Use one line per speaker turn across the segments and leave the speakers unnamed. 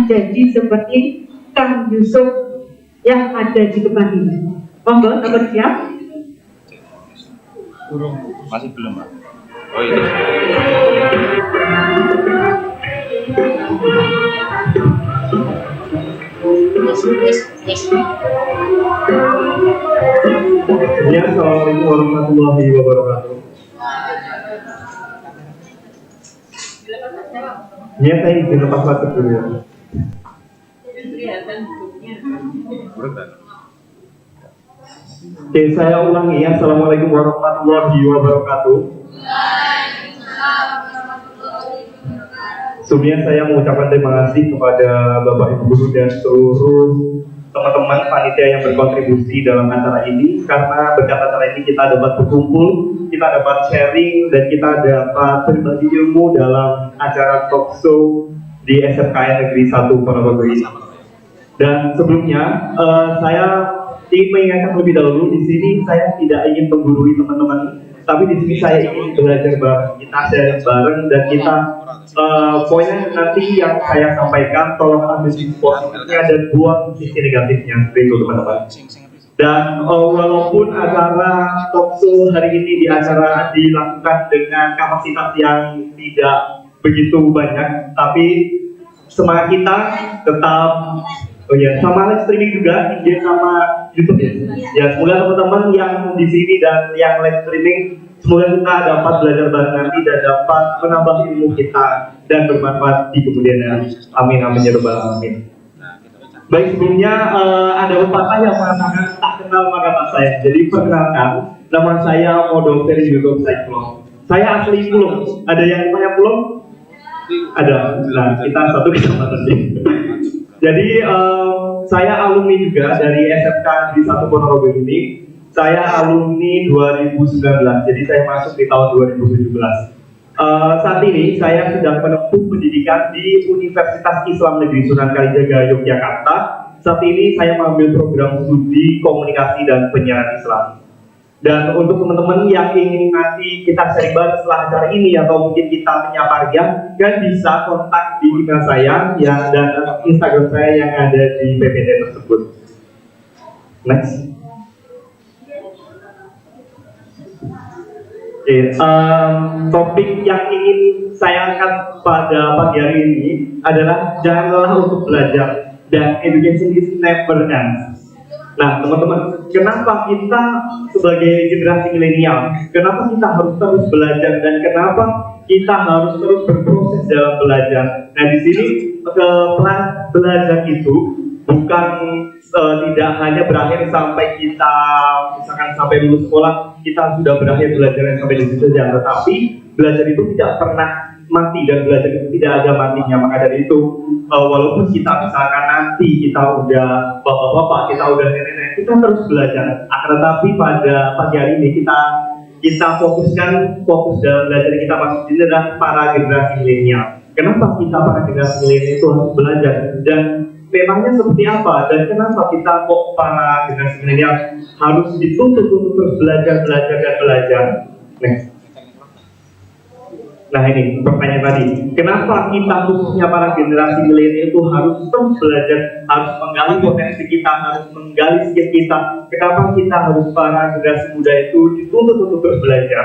menjadi seperti Kang Yusuf yang ada di depan ini. Monggo, nomor siap?
Masih belum, Pak. Oh itu.
Ya, assalamualaikum warahmatullahi wabarakatuh. Ya, saya izin lepas batuk dulu ya. Oke, saya ulangi ya. Assalamualaikum warahmatullahi wabarakatuh. Sebelumnya saya mengucapkan terima kasih kepada Bapak Ibu Guru dan seluruh teman-teman panitia yang berkontribusi dalam acara ini, karena berkat acara ini kita dapat berkumpul, kita dapat sharing, dan kita dapat berbagi ilmu dalam acara talk show di SMKN Negeri 1 Ponorogo ini. Dan sebelumnya saya ingin mengingatkan lebih dahulu, di sini saya tidak ingin menggurui teman-teman, tapi di sini saya ingin belajar bareng, kita sharing bareng, dan kita poinnya nanti yang saya sampaikan tolong ambil sisi positifnya dan buang sisi negatifnya, begitu teman-teman. Dan walaupun acara talk show hari ini dilakukan dengan kapasitas yang tidak begitu banyak, tapi semangat kita tetap sama live streaming juga, IG sama YouTube ya. Ya, semoga teman-teman yang di sini dan yang live streaming, semoga kita dapat belajar bareng nanti dan dapat menambah ilmu kita dan bermanfaat di kemudian hari. Amin amin ya rabbal alamin. Baik, sebelumnya ada pepatah yang mengatakan tak kenal maka tak sayang. Jadi perkenalkan, nama saya Modo Ferry Yudo Saifullah. Saya asli Pulau. Ada yang namanya Pulau? Ada. Nah, kita satu kecamatan sih. Jadi saya alumni juga dari SMK Negeri 1 Ponorogo ini. Saya alumni 2019, jadi saya masuk di tahun 2017. Saat ini saya sedang menempuh pendidikan di Universitas Islam Negeri Sunan Kalijaga, Yogyakarta. Saat ini saya mengambil program studi komunikasi dan penyiaran Islam. Dan untuk teman-teman yang ingin nanti kita sharing bareng setelah acara ini atau mungkin kita menyapa dia, kan bisa kontak di email saya ya, dan Instagram saya yang ada di PPT tersebut. Next. Oke, topik yang ingin saya angkat pada pagi hari ini adalah jangan lelah untuk belajar, dan education is never ends. Nah, teman-teman, kenapa kita sebagai generasi milenial, kenapa kita harus terus belajar dan kenapa kita harus terus berproses dalam belajar? Nah, di sini peran belajar itu bukan tidak hanya berakhir sampai kita misalkan sampai lulus sekolah kita sudah berakhir belajar sampai di situ saja, tetapi belajar itu tidak pernah mati dan belajar itu tidak ada matinya. Maka dari itu walaupun kita misalkan nanti kita udah bapak-bapak, kita udah nenek-nenek, kita terus belajar. Akan tetapi pada pagi hari ini kita fokus dalam belajar kita masih ini adalah para generasi milenial. Kenapa kita para generasi milenial itu harus belajar dan memangnya seperti apa dan kenapa kita kok para generasi milenial harus dituntut untuk terus belajar. Nah ini pertanyaan tadi, kenapa kita khususnya para generasi milenial itu harus terus belajar, harus menggali potensi kita, harus menggali skill kita. Kenapa kita harus para generasi muda itu dituntut untuk terus belajar?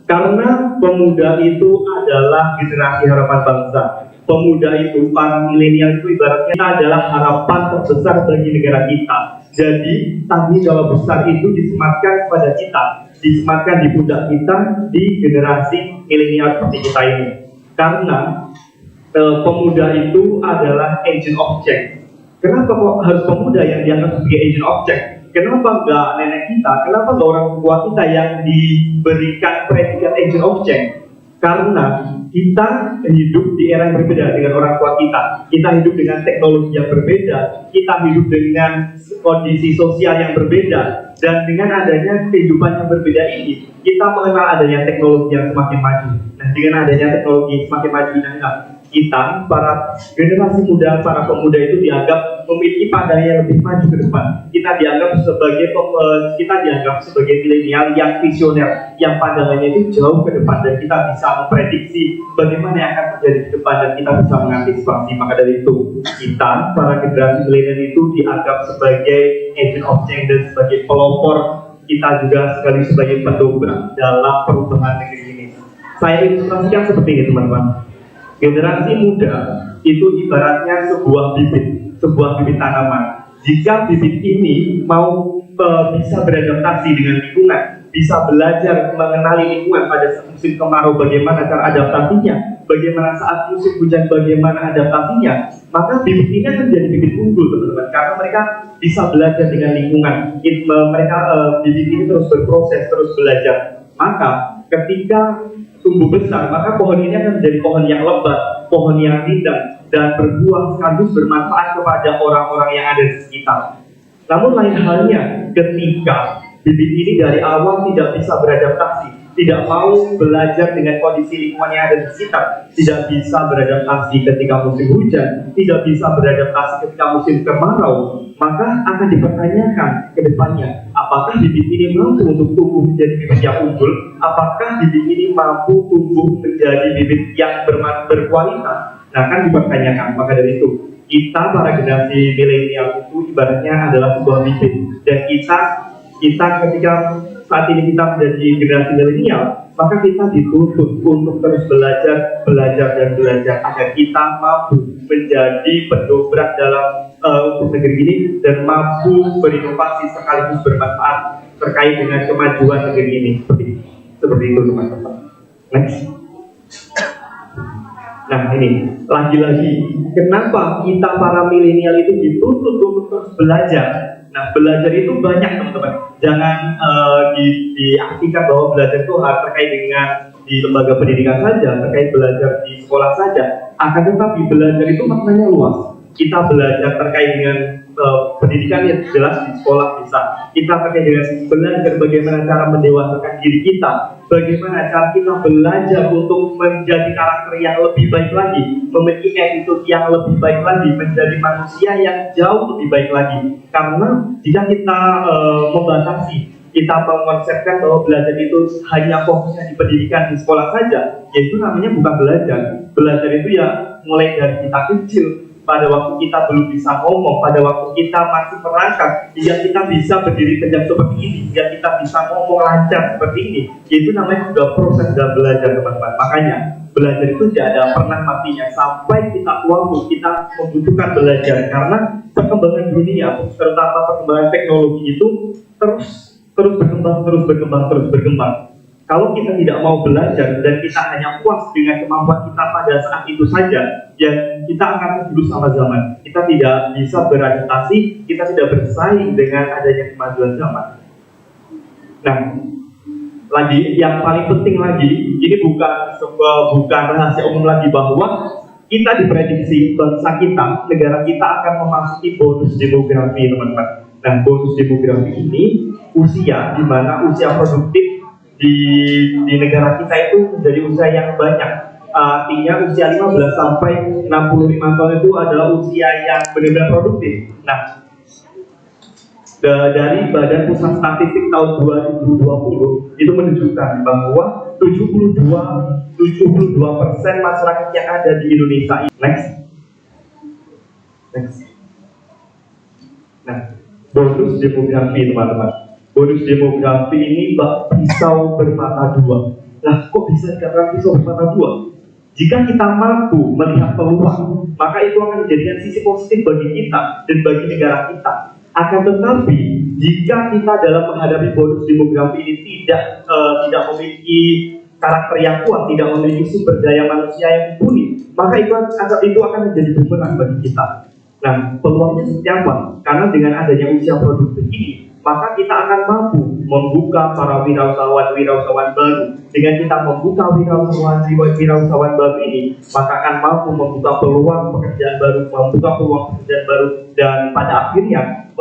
Karena pemuda itu adalah generasi harapan bangsa. Pemuda itu, para milenial itu ibaratnya adalah harapan terbesar bagi negara kita. Jadi tanggung jawab besar itu disematkan kepada kita, disematkan di pundak kita di generasi milenial seperti kita ini. Karena pemuda itu adalah agent of change. Kenapa kok harus pemuda yang dianggap sebagai agent of change? Kenapa nggak nenek kita? Kenapa nggak orang tua kita yang diberikan predikat agent of change? Karena kita hidup di era yang berbeda dengan orang tua kita. Kita hidup dengan teknologi yang berbeda. Kita hidup dengan kondisi sosial yang berbeda. Dan dengan adanya kehidupan yang berbeda ini, kita mengenal adanya teknologi yang semakin maju. Nah, dengan adanya teknologi semakin maju, kita, para generasi muda, para pemuda itu dianggap memiliki pandangan yang lebih maju ke depan. Kita dianggap sebagai milenial yang visioner, yang pandangannya itu jauh ke depan, dan kita bisa memprediksi bagaimana yang akan terjadi ke depan, dan kita bisa mengantisipasi. Maka dari itu, kita, para generasi milenial itu dianggap sebagai agent of change dan sebagai pelopor, kita juga sekali sebagai pendobrak dalam perubahan negeri ini. Saya ilustrasikan seperti ini, teman-teman. Generasi muda itu ibaratnya sebuah bibit tanaman. Jika bibit ini mau bisa beradaptasi dengan lingkungan, bisa belajar mengenali lingkungan pada saat musim kemarau, bagaimana cara adaptasinya, bagaimana saat musim hujan, bagaimana adaptasinya, maka bibit ini akan menjadi bibit unggul, teman-teman, karena mereka bisa belajar dengan lingkungan. Bibit ini terus berproses, terus belajar. Maka ketika tumbuh besar, maka pohon ini akan menjadi pohon yang lebat, pohon yang rindang, dan berbuah sekaligus bermanfaat kepada orang-orang yang ada di sekitar. Namun lain halnya ketika bibit ini dari awal tidak bisa beradaptasi, tidak mau belajar dengan kondisi lingkungan yang ada di sekitar, tidak bisa beradaptasi ketika musim hujan, tidak bisa beradaptasi ketika musim kemarau, maka akan dipertanyakan ke depannya, apakah bibit ini mampu untuk tumbuh menjadi bibit yang unggul, apakah bibit ini mampu tumbuh menjadi bibit yang berkualitas. Nah, kan dipertanyakan. Maka dari itu, kita para generasi milenial itu ibaratnya adalah sebuah bibit, dan kita ketika saat ini kita menjadi generasi milenial, maka kita dituntut untuk terus belajar agar kita mampu menjadi pendobrak dalam untuk negeri ini, dan mampu berinovasi sekaligus bermanfaat terkait dengan kemajuan negeri ini. Seperti itu, teman-teman. Next. Nah, ini lagi-lagi kenapa kita para milenial itu dituntut untuk terus belajar. Nah, belajar itu banyak, teman-teman. Jangan diartikan bahwa belajar itu harus terkait dengan di lembaga pendidikan saja, terkait belajar di sekolah saja. Akan tetapi belajar itu maknanya luas. Kita belajar terkait dengan pendidikan yang jelas di sekolah bisa. Kita terkait dengan belajar bagaimana cara mendewasakan diri kita, bagaimana cara kita belajar untuk menjadi karakter yang lebih baik lagi, memiliki attitude yang lebih baik lagi, menjadi manusia yang jauh lebih baik lagi. Karena jika kita membatasi, kita mengonsepkan bahwa belajar itu hanya fokusnya di pendidikan di sekolah saja, yaitu namanya bukan belajar. Belajar itu ya mulai dari kita kecil, pada waktu kita belum bisa ngomong, pada waktu kita masih merangkak, hingga kita bisa berdiri tegak seperti ini, hingga kita bisa ngomong lancar seperti ini, itu namanya juga proses dalam belajar, teman-teman. Makanya belajar itu tidak ada pernah matinya. Sampai kita tua pun kita membutuhkan belajar, karena perkembangan dunia, terutama perkembangan teknologi itu terus berkembang. Kalau kita tidak mau belajar dan kita hanya puas dengan kemampuan kita pada saat itu saja, ya kita akan terus sama zaman. Kita tidak bisa beradaptasi, kita tidak bersaing dengan adanya kemajuan zaman. Nah, lagi yang paling penting lagi, ini bukan rahasia umum lagi, bahwa kita diprediksi bangsa kita, negara kita akan memasuki bonus demografi, teman-teman. Nah, bonus demografi ini usia di mana usia produktif di negara kita itu menjadi usia yang banyak. Artinya usia 15 sampai 65 tahun itu adalah usia yang benar-benar produktif. Nah, dari Badan Pusat Statistik tahun 2020 itu menunjukkan bahwa 72% masyarakat yang ada di Indonesia. Next. Nah, bonus demografi, teman-teman. Bonus demografi ini pisau bermata dua. Nah, kok bisa dikatakan pisau bermata dua? Jika kita mampu melihat peluang, maka itu akan menjadikan sisi positif bagi kita dan bagi negara kita. Akan tetapi, jika kita dalam menghadapi bonus demografi ini tidak memiliki karakter yang kuat, tidak memiliki sumber daya manusia yang mumpuni, maka itu akan menjadi bumerang bagi kita. Nah, peluangnya seperti apa? Karena dengan adanya usia produktif ini, maka kita akan mampu membuka para wirausahawan baru. Dengan kita membuka wirausahawan baru ini, maka akan mampu membuka peluang pekerjaan baru, dan pada akhirnya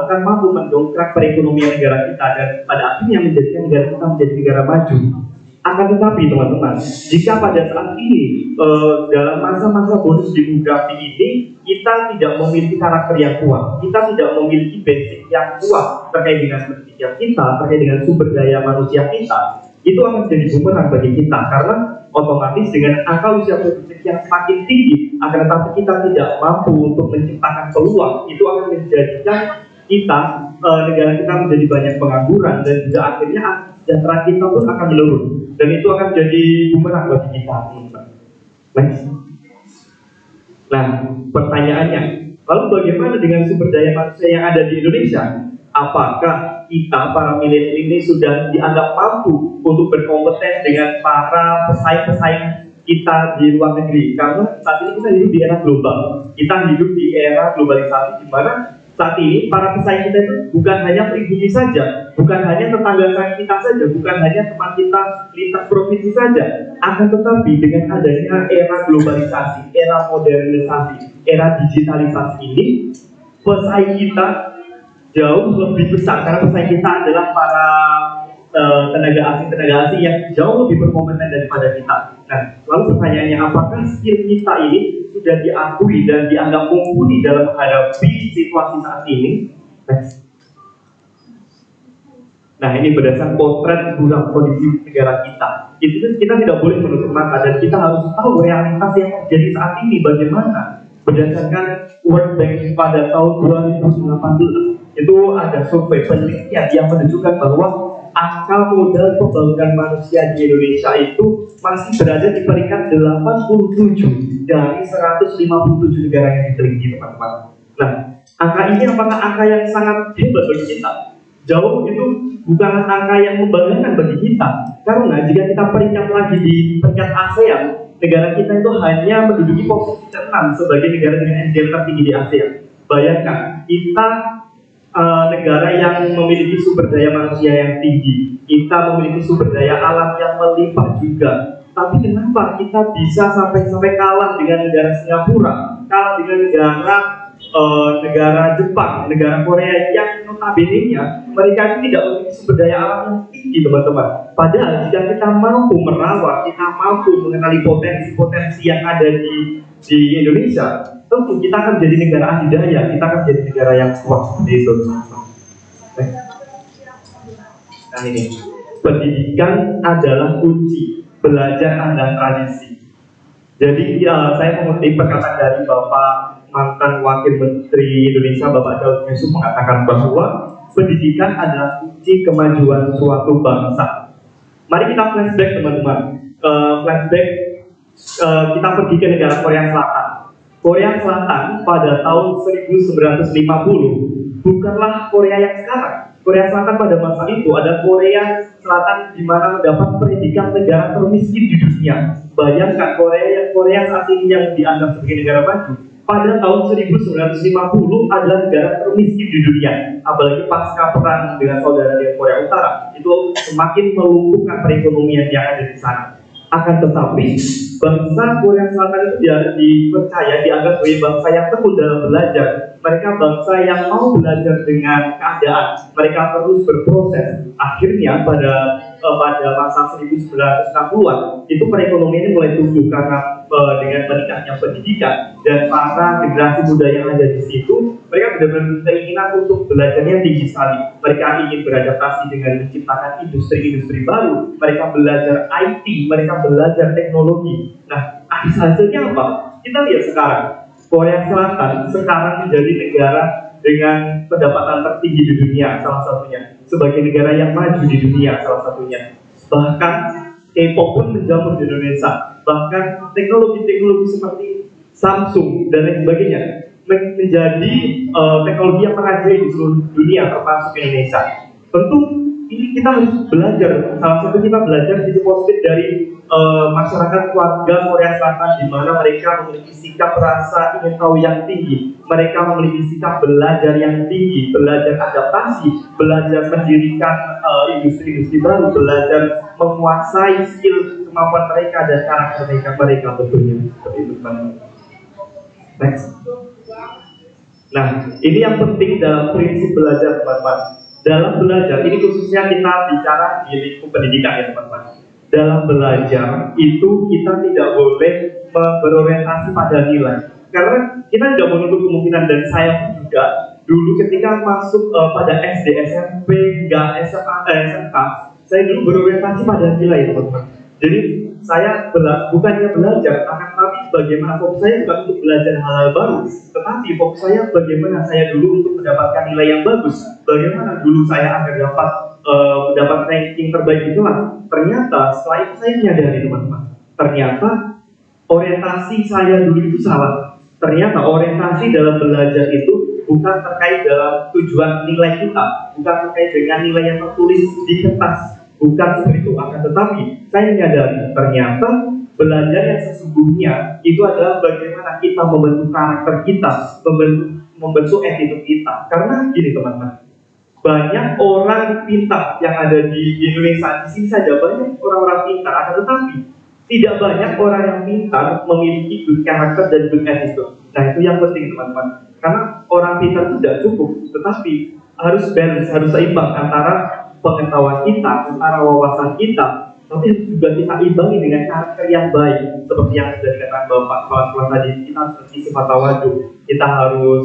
akan mampu mendongkrak perekonomian negara kita, dan pada akhirnya menjadikan negara kita menjadi negara maju. Akan tetapi teman-teman, jika pada saat ini dalam masa-masa bonus demografi ini kita tidak memiliki karakter yang kuat, kita tidak memiliki basic yang kuat terkait dengan pendidikan kita, terkait dengan sumber daya manusia kita, itu akan jadi bumerang bagi kita karena otomatis dengan angka usia produktif yang semakin tinggi, akan tetapi kita tidak mampu untuk menciptakan peluang, itu akan menjadikan kita, negara kita menjadi banyak pengangguran dan juga akhirnya sejahtera kita pun akan menurun dan itu akan jadi bumerang bagi kita. Next. Nah, pertanyaannya, lalu bagaimana dengan sumber daya manusia yang ada di Indonesia? Apakah kita para milenial ini sudah dianggap mampu untuk berkompeten dengan para pesaing-pesaing kita di luar negeri? Karena saat ini kita hidup di era global, kita hidup di era globalisasi di mana saat ini para pesaing kita itu bukan hanya pribumi saja, bukan hanya tetangga kita saja, bukan hanya teman kita lintas provinsi saja, akan tetapi dengan adanya era globalisasi, era modernisasi, era digitalisasi ini, pesaing kita jauh lebih besar karena pesaing kita adalah para tenaga asing yang jauh lebih berkompeten daripada kita. Nah, lalu pertanyaannya, apakah skill kita ini sudah diakui dan dianggap mumpuni dalam menghadapi situasi saat ini? Next. Nah, ini berdasarkan potret buruk kondisi negara kita. Itu kita tidak boleh menutup mata dan kita harus tahu realitas yang terjadi saat ini bagaimana. Berdasarkan World Bank pada tahun 2018 itu ada survei penelitian yang menunjukkan bahwa angka modal pembangunan manusia di Indonesia itu masih berada di peringkat 87 dari 157 negara yang diteliti, teman-teman. Nah, angka ini apakah angka yang sangat hebat bagi kita? Jauh itu bukan angka yang membanggakan bagi kita, karena jika kita peringkat lagi di peringkat ASEAN, negara kita itu hanya menduduki posisi ke-6 sebagai negara dengan SDM tertinggi di ASEAN. Bayangkan, kita negara yang memiliki sumber daya manusia yang tinggi, kita memiliki sumber daya alam yang melimpah juga. Tapi kenapa kita bisa sampai kalah dengan negara Singapura, kalah dengan negara Jepang, negara Korea yang notabene-nya mereka tidak memiliki sumber daya alam yang tinggi, teman-teman. Padahal jika kita mampu merawat, kita mampu mengenali potensi-potensi yang ada di Indonesia, tentu kita akan jadi negara adidaya, kita akan jadi negara yang kuat seperti itu. Nah ini, pendidikan adalah kunci, belajar adalah tradisi. Jadi saya mengutip perkataan dari Bapak mantan Wakil Menteri Indonesia Bapak Daud Yusuf mengatakan bahwa pendidikan adalah kunci kemajuan suatu bangsa. Mari kita flashback, teman-teman. Kita pergi ke negara Korea Selatan. Korea Selatan pada tahun 1950 bukanlah Korea yang sekarang. Korea Selatan pada masa itu ada Korea Selatan di mana mendapat predikat negara termiskin di dunia. Bayangkan Korea saat ini yang dianggap sebagai negara maju pada tahun 1950 adalah negara termiskin di dunia. Apalagi pasca perang dengan saudara di Korea Utara, itu semakin melumpuhkan perekonomian yang ada di sana. Akan tetapi bangsa Korea Selatan itu dipercaya, dianggap sebagai bangsa yang tekun dalam belajar. Mereka bangsa yang mau belajar dengan keadaan. Mereka terus berproses. Akhirnya pada masa 1960-an itu perekonomiannya mulai tumbuh karena dengan meningkatnya pendidikan dan para generasi muda yang ada di situ, mereka benar-benar keinginan untuk belajarnya tinggi sekali. Mereka ingin beradaptasi dengan menciptakan industri-industri baru. Mereka belajar IT, mereka belajar teknologi. Nah, hasilnya apa? Kita lihat sekarang, Korea Selatan sekarang menjadi negara dengan pendapatan tertinggi di dunia, salah satunya. Sebagai negara yang maju di dunia, salah satunya. Bahkan K-pop pun menjamur di Indonesia. Bahkan teknologi-teknologi seperti Samsung dan lain sebagainya menjadi teknologi yang merajai di seluruh dunia, termasuk Indonesia. Tentu ini kita harus belajar. Salah satu kita belajar sisi positif dari masyarakat warga Korea Selatan, di mana mereka memiliki sikap rasa ingin tahu yang tinggi. Mereka memiliki sikap belajar yang tinggi, belajar adaptasi, belajar mendirikan industri-industri baru, belajar menguasai skill kemampuan mereka dan karakter mereka tentunya. Seperti itu, teman-teman. Next. Nah, ini yang penting dalam prinsip belajar, teman-teman. Dalam belajar, ini khususnya kita bicara di lingkup pendidikan ya, teman-teman. dalam belajar itu kita tidak boleh berorientasi pada nilai. Karena kita tidak menutup kemungkinan, dan saya juga dulu ketika masuk pada SD, SMP, hingga SMA, SMK, saya dulu berorientasi pada nilai, teman-teman. Jadi saya bukannya belajar, akan tapi bagaimana fokus saya bukan untuk belajar hal-hal baru, tetapi fokus saya bagaimana saya dulu untuk mendapatkan nilai yang bagus, bagaimana dulu saya agar dapat mendapat ranking terbaik di kelas. Ternyata setelah itu saya menyadari, teman-teman, ternyata orientasi saya dulu itu salah. Ternyata orientasi dalam belajar itu bukan terkait dalam tujuan nilai kita, bukan terkait dengan nilai yang tertulis di kertas, bukan seperti itu. Akan tetapi saya menyadari ternyata belajar yang sesungguhnya itu adalah bagaimana kita membentuk karakter kita, membentuk attitude kita. Karena gini, teman-teman, banyak orang pintar yang ada di Indonesia, di sini saja banyak orang-orang pintar, akan tetapi tidak banyak orang yang pintar memiliki good character dan good attitude. Nah, itu yang penting, teman-teman. Karena orang pintar itu tidak cukup, tetapi harus balance, harus seimbang antara pengetahuan kita, antara wawasan kita, tapi juga kita imbangi dengan karakter yang baik. Seperti yang sudah dikatakan Bapak Kepala tadi, kita harus memiliki sifat tawadhu, kita harus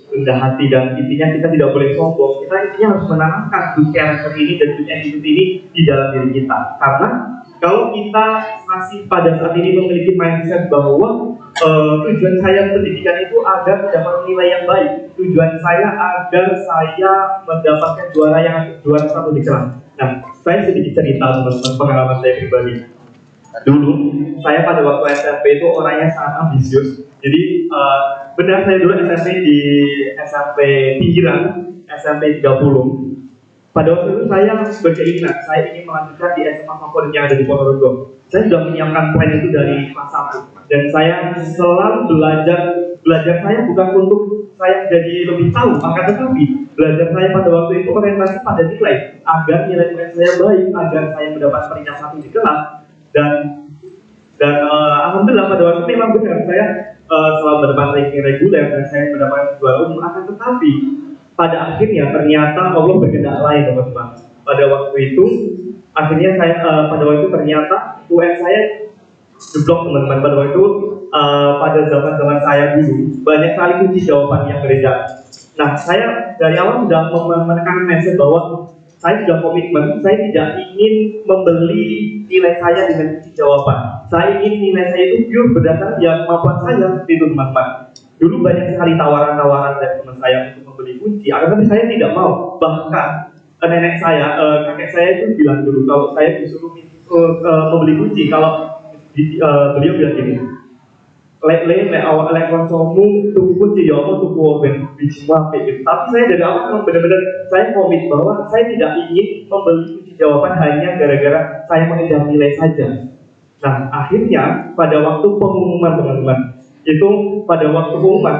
rendah hati, dan intinya kita tidak boleh sombong. Kita intinya harus menanamkan good character ini dan good attitude ini di dalam diri kita. Karena kalau kita masih pada saat ini memiliki mindset bahwa tujuan saya pendidikan itu agar mendapat nilai yang baik, tujuan saya agar saya mendapatkan juara satu di kelas. Nah, saya sedikit cerita, teman-teman, pengalaman saya pribadi. Dulu saya pada waktu SMP itu orangnya sangat ambisius. Jadi benar, saya dulu SMP di SMP pinggiran, SMP 30. Pada waktu itu saya berkeinginan, saya ingin melanjutkan di SMA favorit yang ada di Ponorogo. Saya sudah menyiapkan plan itu dari kelas 1, dan saya selalu belajar saya bukan untuk saya jadi lebih tahu, akan tetapi belajar saya pada waktu itu orientasi pada nilai, agar nilai-nilai saya baik, agar saya mendapat peringkat 1 di kelas. Dan alhamdulillah pada waktu itu memang benar, saya selalu mendapat ranking reguler dan saya mendapatkan juara umum. Akan tetapi pada akhirnya ternyata Allah berkehendak lain, teman-teman. Pada waktu itu akhirnya saya pada waktu itu ternyata UN saya jeblok, teman-teman. Pada waktu itu pada zaman saya dulu banyak sekali kunci jawaban yang beredar. Nah, saya dari awal sudah menekan message bahwa saya sudah komitmen, saya tidak ingin membeli nilai saya dengan kunci jawaban. Saya ingin nilai saya itu pure berdasarkan yang kemampuan saya, itu, teman-teman. Dulu banyak sekali tawaran-tawaran dari teman saya untuk membeli kunci, tapi saya tidak mau. Bahkan nenek saya, kakek saya itu bilang dulu kalau saya disuruh membeli kunci, kalau beliau bilang gini, lek konsomu tuku kunci ya mau tuku oven biji wape gitu. Tapi saya dari awal memang benar-benar saya komit bahwa saya tidak ingin membeli kunci jawaban hanya gara-gara saya mengejar nilai saja. Nah, akhirnya pada waktu pengumuman, teman-teman, itu pada waktu pengumuman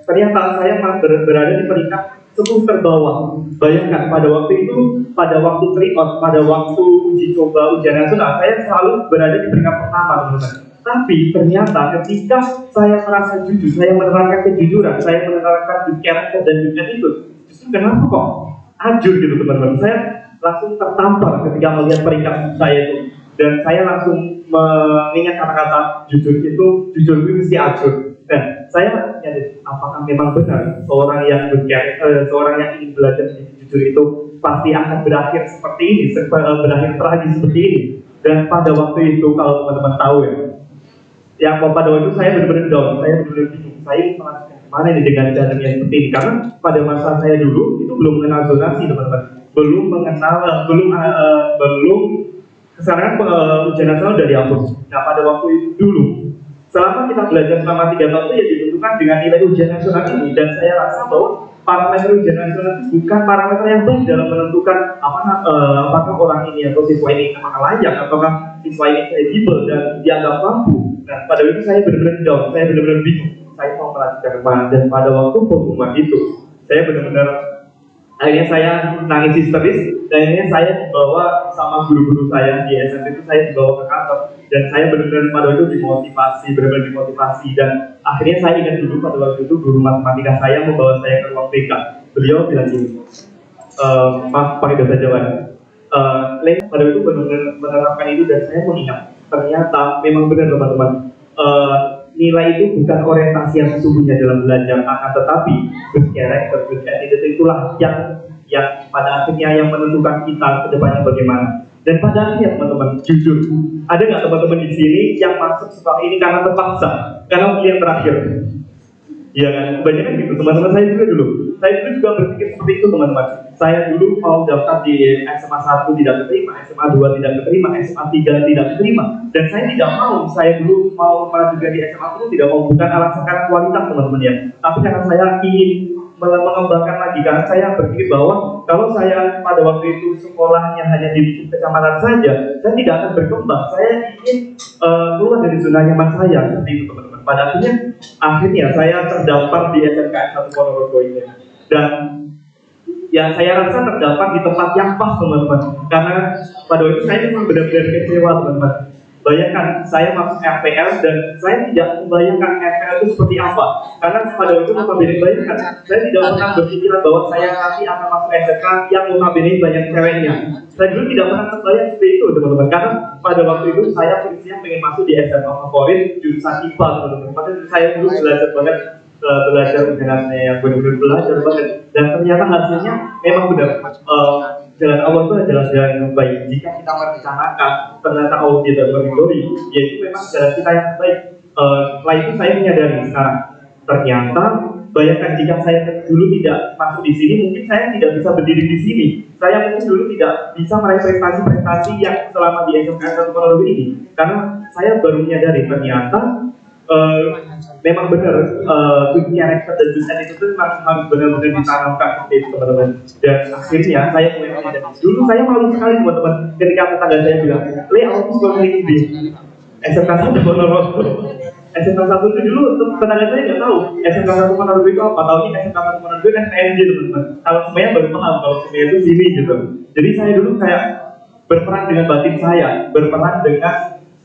ternyata saya berada di peringkat 10 terbawah. Bayangkan pada waktu itu, pada waktu tryout, pada waktu uji coba ujian nasional, saya selalu berada di peringkat pertama, teman-teman. Tapi ternyata ketika saya merasa jujur, saya menerapkan kejujuran, saya menerapkan good character dan good attitude, justru kenapa kok ajur gitu, teman-teman. Saya langsung tertampar ketika melihat peringkat saya itu, dan saya langsung mengingat kata-kata jujur itu mesti ajur. Dan saya nyadar apakah memang benar seorang yang good character, seorang yang ingin belajar jujur itu pasti akan berakhir seperti ini, berakhir tragis seperti ini. Dan pada waktu itu, kalau teman-teman tahu ya pada waktu itu saya benar-benar down, saya benar-benar bingung, saya melanjutkan kemana ini dengan jalan yang seperti ini. Karena pada masa saya dulu itu belum mengenal zonasi, teman-teman, belum sekarang ujian nasional sudah dihapus. Nah, pada waktu itu dulu, selama kita belajar selama 3 tahun itu ya ditentukan dengan nilai ujian nasional ini, dan saya rasa bahwa parameter ujian nasional itu bukan parameter yang baik dalam menentukan apakah orang ini atau siswa ini apakah layak, apakah siswa ini kredibel dan dianggap mampu. Nah, pada waktu itu saya benar-benar down, saya benar-benar bingung, saya mau melanjutkan kemana. Dan pada waktu pengumuman itu, saya benar-benar akhirnya saya nangis histeris, dan akhirnya saya dibawa sama guru-guru saya di SMP itu, saya dibawa ke kantor, dan saya benar-benar pada waktu itu benar-benar dimotivasi. Dan akhirnya saya ingat dulu pada waktu itu guru matematika saya membawa saya ke ruang BK. Beliau bilang gini, maaf pakai bahasa Jawa, pada itu benar-benar menerapkan itu dan saya mengingat ternyata memang benar teman-teman. Nilai itu bukan orientasi yang sesungguhnya dalam belajar, akan tetapi good character, good attitude itulah yang pada akhirnya yang menentukan kita ke depannya bagaimana. Dan pada akhirnya teman-teman, jujur, ada nggak teman-teman di sini yang masuk sekolah ini karena terpaksa, karena pilihan terakhir? Iya kan, kebanyakan gitu. Teman-teman saya juga dulu. Saya dulu juga berpikir seperti itu teman-teman. Saya dulu mau daftar di SMA 1 tidak keterima, SMA 2 tidak keterima, SMA 3 tidak keterima. Dan saya tidak mau, saya dulu mau malah juga di SMA itu tidak mau, bukan alasan karena kualitas teman-teman ya. Tapi karena saya ingin mengembangkan lagi, karena saya berpikir bahwa kalau saya pada waktu itu sekolahnya hanya di lingkup kecamatan saja, saya tidak akan berkembang. Saya ingin keluar dari zona nyaman saya, seperti itu teman-teman. Pada akhirnya saya terdaftar di SMKN 1 Ponorogo ini. Dan ya saya rasa terdapat di tempat yang pas teman-teman, karena pada waktu itu saya memang benar-benar kecewa teman-teman. Bayangkan saya masuk RPL dan saya tidak membayangkan RPL itu seperti apa, karena pada waktu itu notabene bayangkan saya tidak pernah berpikiran bahwa saya nanti akan masuk SMK yang notabene banyak ceweknya. Saya dulu tidak pernah terbayang seperti itu teman-teman, karena pada waktu itu saya prinsipnya pengen masuk di SMA favorit jurusan IPA teman-teman. Padahal saya dulu belajar banget, belajar dengan yang benar-benar belajar banget, dan ternyata hasilnya memang benar. Jalan Allah itu adalah jalan yang baik. Jika kita merencanakan, ternyata Allah tidak meridhoi, yaitu memang jalan kita yang baik. Setelah itu saya menyadari sekarang, ternyata bayangkan jika saya dulu tidak masuk di sini, mungkin saya tidak bisa berdiri di sini. Saya mungkin dulu tidak bisa meraih prestasi-prestasi yang selama di SMKN 1 Ponorogo ini, karena saya baru menyadari ternyata memang benar good character dan good attitude itu harus benar-benar ditanamkan seperti itu teman-teman. Dan akhirnya saya mulai menyadari. Dulu saya malu sekali teman-teman ketika tetangga saya bilang, "Le, aku sekolah di SMK 1 Ponorogo." SMK 1 itu dulu tetangga saya nggak tahu SMK 1 Ponorogo itu apa. Tahu ini SMK 1 Ponorogo itu STMJ teman-teman. Kalau semuanya baru paham kalau semuanya itu sini gitu. Jadi saya dulu kayak berperan dengan batin saya, berperan dengan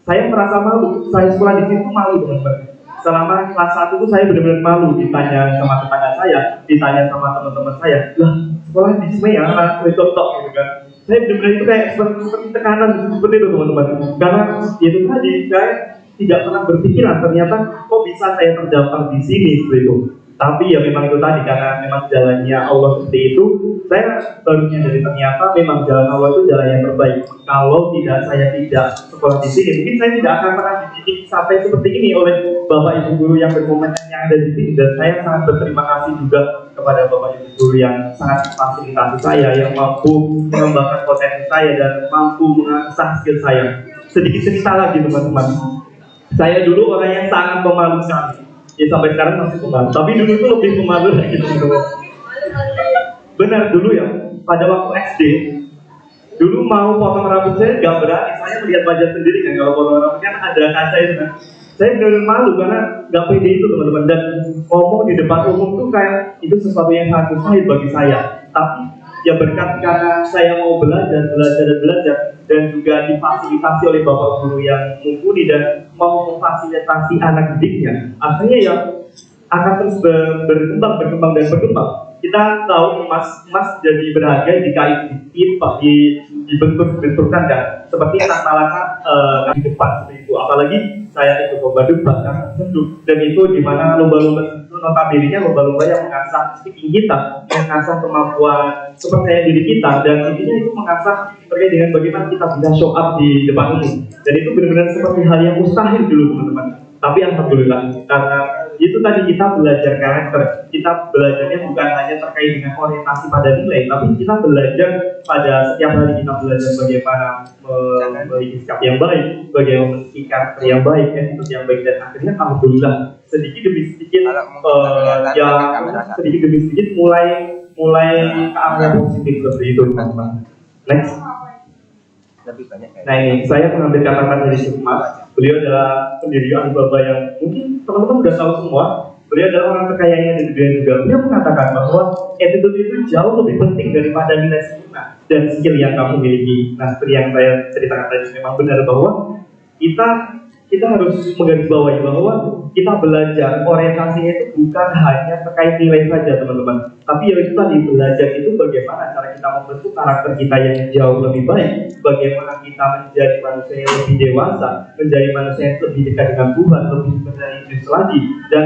saya merasa malu. Saya sekolah di situ malu teman-teman. Selama kelas 1 itu saya benar-benar malu, ditanya sama tetangga saya, ditanya sama teman-teman saya, lah sekolah di sini ya anak tok gitu kan. Saya benar-benar itu kayak seperti tekanan seperti itu teman-teman. Karena itu tadi saya tidak pernah berpikiran ternyata kok bisa saya terdaftar di sini seperti itu. Tapi ya memang itu tadi, karena memang jalannya Allah seperti itu, saya baru menyadari ternyata memang jalan Allah itu jalan yang terbaik. Kalau saya tidak sekolah di sini, mungkin saya tidak akan pernah dididik sampai seperti ini oleh Bapak Ibu guru yang berkompeten yang ada di sini. Dan saya sangat berterima kasih juga kepada Bapak Ibu guru yang sangat fasilitasi saya, yang mampu mengembangkan potensi saya dan mampu mengasah skill saya. Sedikit cerita lagi teman-teman. Saya dulu orang yang sangat pemalu sekali. Ya sampai sekarang masih pemalu, tapi dulu itu lebih pemalu lagi teman-teman. Benar dulu ya, pada waktu SD, dulu mau potong rambut saya nggak berani, saya melihat wajah sendiri kan, kalau potong rambut kan ada kaca itu kan. Saya benar-benar malu karena nggak pede itu teman-teman, dan ngomong di depan umum tuh kayak itu sesuatu yang sangat mustahil bagi saya. Tapi ya berkat karena saya mau belajar dan juga difasilitasi oleh bapak guru yang mumpuni dan mau memfasilitasi anak didiknya, akhirnya ya akan terus berkembang. Kita tahu emas jadi berharga jika dibenturkan kan, seperti tanpa langkah di depan seperti itu. Apalagi saya ikut lomba debat kan, dan itu di mana lomba-lomba itu notabene-nya lomba-lomba yang mengasah speaking kita, mengasah kemampuan percaya diri kita, dan intinya itu mengasah terkait dengan bagaimana kita bisa show up di depan umum. Dan itu benar-benar seperti hal yang mustahil dulu teman-teman. Tapi alhamdulillah, karena itu tadi kita belajar karakter, kita belajarnya bukan hanya terkait dengan orientasi pada nilai, tapi kita belajar pada setiap hari, kita belajar bagaimana memiliki sikap yang baik, bagaimana memiliki karakter yang baik, attitude yang baik, dan akhirnya alhamdulillah sedikit demi sedikit mulai ke arah yang positif seperti itu teman-teman. Next. Nah ini saya mengambil kata-kata dari Sukma. Beliau adalah pendiri Alibaba yang mungkin teman-teman sudah tahu semua. Beliau adalah orang terkayanya di dunia juga. Beliau mengatakan bahwa attitude itu jauh lebih penting daripada nilai sempurna dan skill yang kamu miliki. Nah seperti yang saya ceritakan tadi, memang benar bahwa kita kita harus menggarisbawahi bahwa kita belajar orientasinya itu bukan hanya terkait nilai saja teman-teman, tapi ya itu tadi, belajar itu bagaimana cara kita membentuk karakter kita yang jauh lebih baik, bagaimana kita menjadi manusia yang lebih dewasa, menjadi manusia yang lebih dekat dengan Tuhan, lebih menjadi Yesus lagi, dan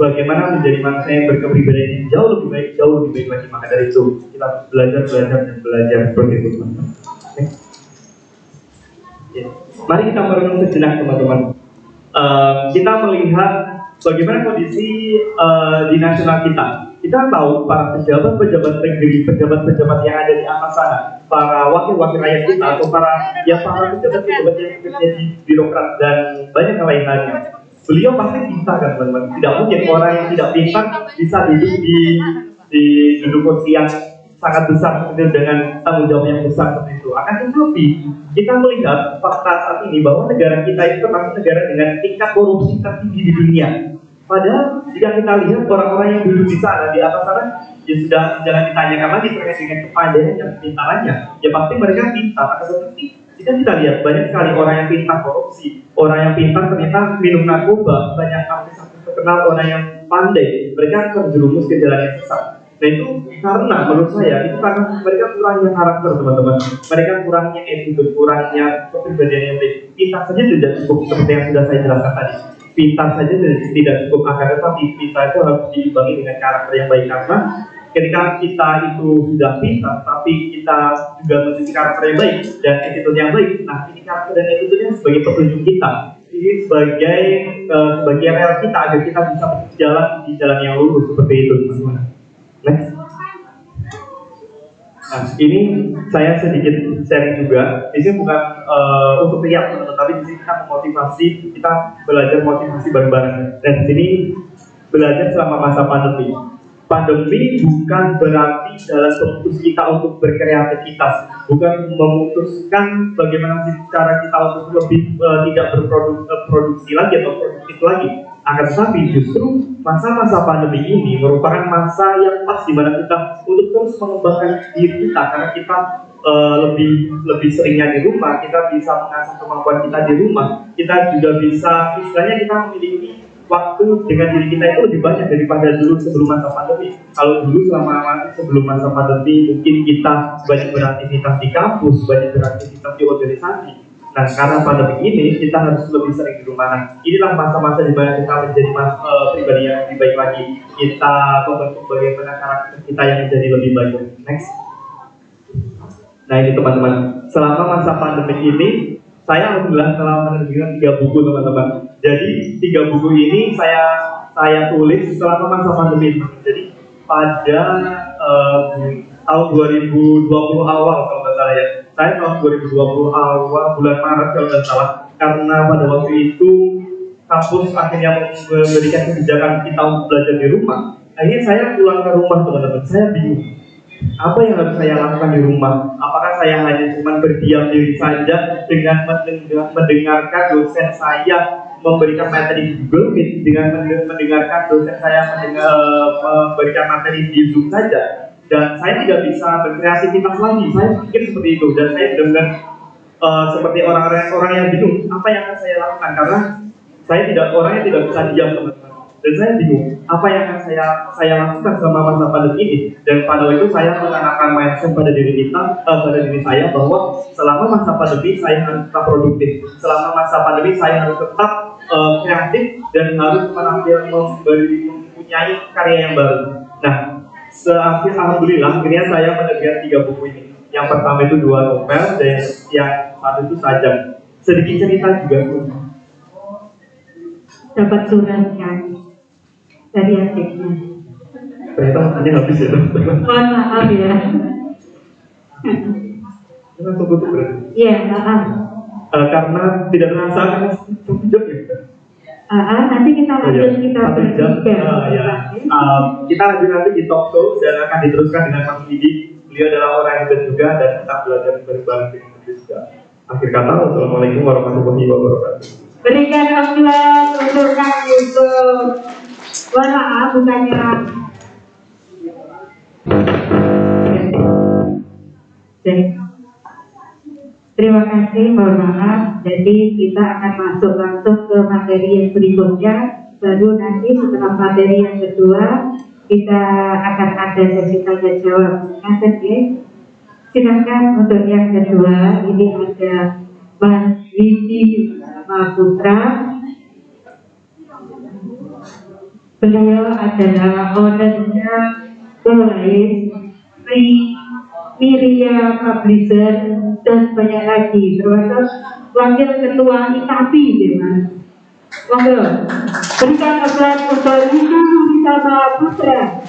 bagaimana menjadi manusia yang berkepribadian yang jauh lebih baik lagi. Maka dari itu kita harus belajar seperti itu teman-teman. Oke. Ya. Mari kita merenung sejenak teman-teman. Kita melihat bagaimana kondisi di nasional kita. Kita tahu para pejabat-pejabat negeri, pejabat-pejabat yang ada di atas sana, para wakil-wakil rakyat kita, atau para pejabat-pejabat yang bekerja di birokrat dan banyak hal lainnya. Beliau pasti pintar kan teman-teman. Tidak mungkin orang yang tidak pintar bisa duduk di duduk kursi yang sangat besar seperti dengan tanggung jawab yang besar seperti itu. Akan tetapi kita melihat fakta saat ini bahwa negara kita itu termasuk negara dengan tingkat korupsi tertinggi di dunia. Padahal jika kita lihat orang-orang yang duduk di sana, di atas sana, ya sudah jangan ditanyakan lagi terkait dengan kepandaian dan kepintarannya. Ya pasti mereka pintar. Akan tetapi jika kita lihat banyak sekali orang yang pintar korupsi, orang yang pintar ternyata minum narkoba, banyak artis-artis terkenal orang yang pandai, mereka terjerumus ke jalan yang sesat. Nah itu karena menurut saya itu karena mereka kurangnya karakter teman-teman, mereka kurangnya attitude, kurangnya kepribadian yang baik. Pintar saja tidak cukup seperti yang sudah saya jelaskan tadi. Pintar saja tidak cukup, akan tetapi pintar itu harus diimbangi dengan karakter yang baik, karena ketika kita itu sudah pintar tapi kita juga memiliki karakter yang baik dan attitude yang baik, nah ini karakter dan attitude-nya sebagai petunjuk kita, ini sebagai rel kita agar kita bisa berjalan di jalan yang lurus seperti itu teman-teman. Next. Nah, ini saya sedikit sharing juga. Di sini bukan untuk riak, tapi di sini kita memotivasi, kita belajar motivasi bareng-bareng. Dan di sini belajar selama masa pandemi. Pandemi bukan berarti dalam fokus kita untuk berkreativitas, bukan memutuskan bagaimana cara kita untuk lebih tidak berproduksi lagi atau produktif lagi. Akan tetapi justru masa-masa pandemi ini merupakan masa yang pas di mana kita untuk terus mengembangkan diri kita, karena kita lebih seringnya di rumah, kita bisa mengasah kemampuan kita di rumah, kita juga bisa, istilahnya kita memiliki waktu dengan diri kita itu lebih banyak daripada dulu sebelum masa pandemi. Kalau dulu sebelum masa pandemi mungkin kita banyak beraktivitas di kampus, banyak beraktivitas di organisasi. Nah, karena pandemi ini kita harus lebih sering di rumah. Nah, inilah masa-masa di mana kita menjadi pribadi yang lebih baik lagi. Kita membentuk bagaimana karakter kita yang menjadi lebih baik. Next. Nah, ini teman-teman. Selama masa pandemi ini, saya alhamdulillah telah menerbitkan 3 buku teman-teman. Jadi 3 buku ini saya tulis selama masa pandemi. Jadi pada tahun 2020 awal kalau nggak salah ya. Saya tahun 2020 awal bulan Maret kalau nggak salah, karena pada waktu itu kampus akhirnya memberikan kebijakan kita untuk belajar di rumah. Akhirnya saya pulang ke rumah teman-teman. Saya bingung. Apa yang harus saya lakukan di rumah? Apakah saya hanya cuma berdiam diri saja dengan mendengarkan dosen saya memberikan materi di Google Meet, dengan mendengarkan dosen saya memberikan materi di Zoom saja, dan saya tidak bisa berkreativitas lagi? Saya pikir seperti itu, dan saya benar-benar seperti orang yang bingung apa yang akan saya lakukan, karena saya orangnya tidak bisa diam teman-teman. Dan saya bingung apa yang akan saya lakukan selama masa pandemi ini. Dan pada waktu itu saya menanamkan mindset pada diri saya bahwa selama masa pandemi saya harus tetap produktif, selama masa pandemi saya harus tetap kreatif dan harus mempunyai karya yang baru. Nah, alhamdulillah akhirnya saya menerbitkan 3 buku ini. Yang pertama itu 2 novel dan yang satu itu sajak. Sedikit cerita juga.
Dapat surat kan dari adiknya.
Ternyata makannya habis ya.
Mohon maaf ya.
Kita tunggu berarti.
Iya, maaf.
Karena tidak terasa karena 1 jam ya.
Nanti kita lanjut kita bertiga.
Kita lanjut nanti di talk show dan akan diteruskan dengan Mas Didi. Beliau adalah orang yang hebat juga dan kita belajar bareng-bareng dengan beliau juga. Akhir kata, wassalamualaikum warahmatullahi wabarakatuh. Berikan
aplaus untuk Kang Yusuf. Mohon maaf bukannya. Terima kasih, mohon maaf. Jadi kita akan masuk langsung ke materi yang berikutnya. Baru nanti setelah materi yang kedua kita akan ada sesi tanya jawab. Silakan untuk yang kedua. Ini ada Mas Widi Maputra. Beliau adalah ownernya Ulais Miria Publisher dan banyak lagi, termasuk wakil ketua IKAPI, Mas. Monggo, berikan aplaus untuk Widi Maputra.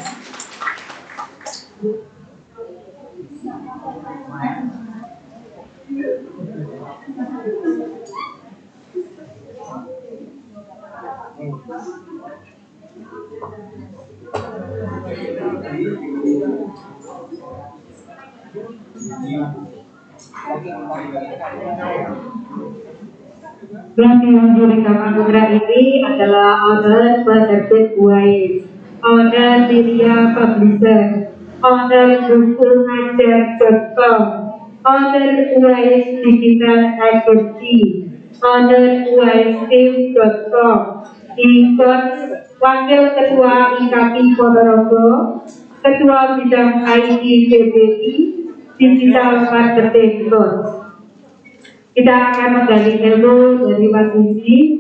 Yang Jurika Maputra ini adalah owner penerbit Ulais, owner Miria Publisher, owner bukungajar.com, owner Ulais Digital Agency, owner ulaisteam.com, ikut wakil ketua IKAPI Ponorogo, ketua bidang IT PBI, Digital Marketing Coach. Kita akan menggali ilmu dari Mas Widi.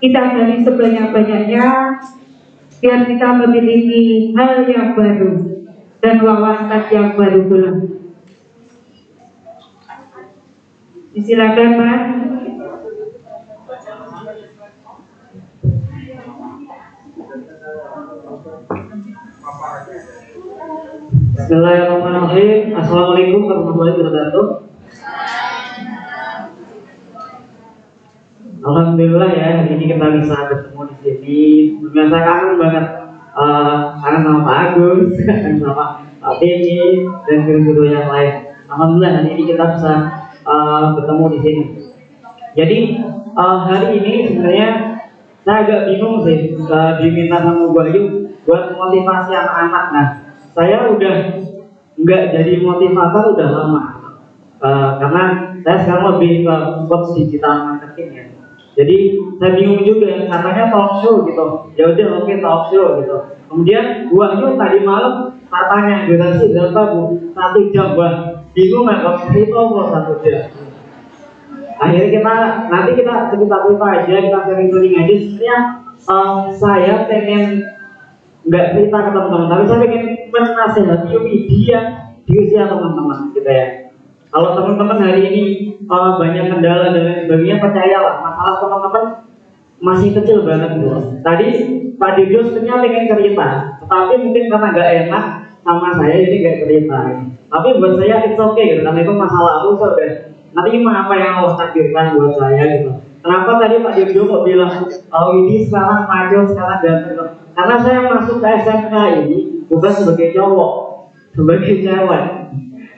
Kita gali sebanyak-banyaknya biar kita memiliki hal yang baru dan wawasan yang baru pula. Silakan, Mas.
Bismillahirrahmanirrahim. Assalamualaikum warahmatullahi wabarakatuh. Alhamdulillah ya, hari ini kita bisa bertemu di sini. Sebelumnya saya kangen banget, kangen sama Pak Agus, kangen sama Pak Tini dan guru-guru yang lain. Alhamdulillah hari ini kita bisa bertemu di sini. Jadi hari ini sebenarnya saya agak bingung sih, diminta sama Bu Ayu buat motivasi anak-anak. Nah, saya udah nggak jadi motivator udah lama, karena saya sekarang lebih ke coach digital marketing ya. Jadi saya bingung juga, katanya talk show gitu. Ya udah oke, talk show gitu. Kemudian Bu Ayu tadi malam tak tanya durasi berapa Bu? 1 jam. Wah, bingung nggak kalau itu kok 1 jam. Akhirnya nanti kita cerita aja, kita sharing aja. Sebenarnya saya pengen nggak cerita ke teman-teman, tapi saya pengen menasehati media di usia teman-teman gitu ya. Kalau teman-teman hari ini banyak kendala dan lain sebagainya, percayalah masalah teman-teman masih kecil banget gitu. Tadi Pak Dirjo sebenarnya pengen cerita, tetapi mungkin karena nggak enak sama saya jadi nggak cerita. Tapi buat saya it's okay gitu, karena itu masalah lalu sudah. Nanti apa yang Allah takdirkan buat saya gitu. Kenapa tadi Pak Dirjo kok bilang ini sekarang maju, sekarang ganteng? Karena saya masuk ke SMK ini bukan sebagai cowok, sebagai cewek.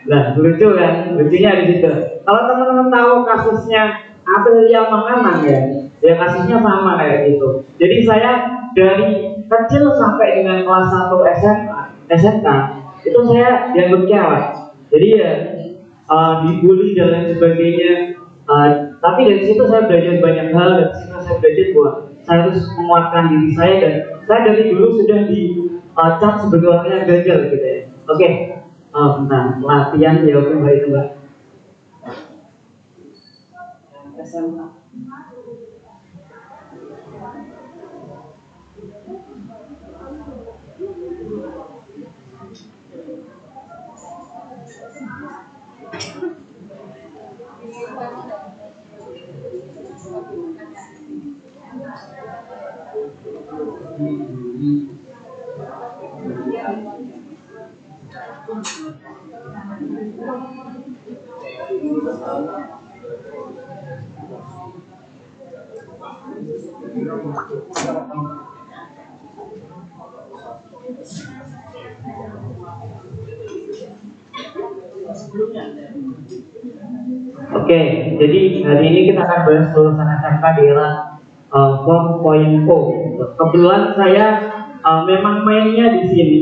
Nah, lucu kan? Lucunya di situ. Kalau teman-teman tahu kasusnya Aprilia Manganang ya kasusnya sama kayak gitu. Jadi saya dari kecil sampai dengan kelas 1 SMK itu saya dianggap cewek. Jadi ya dibully dan lain sebagainya. Tapi dari situ saya belajar banyak hal, dari situ saya belajar bahwa saya harus menguatkan diri saya dan saya dari dulu sudah dicap sebagai orang yang gagal gitu ya. Oke. Bentar, latihan ya oke Mbak itu Mbak. SMA. Oke, jadi hari ini kita akan bahas lulusan SMK di era 4.0. Kebetulan saya memang mainnya di sini,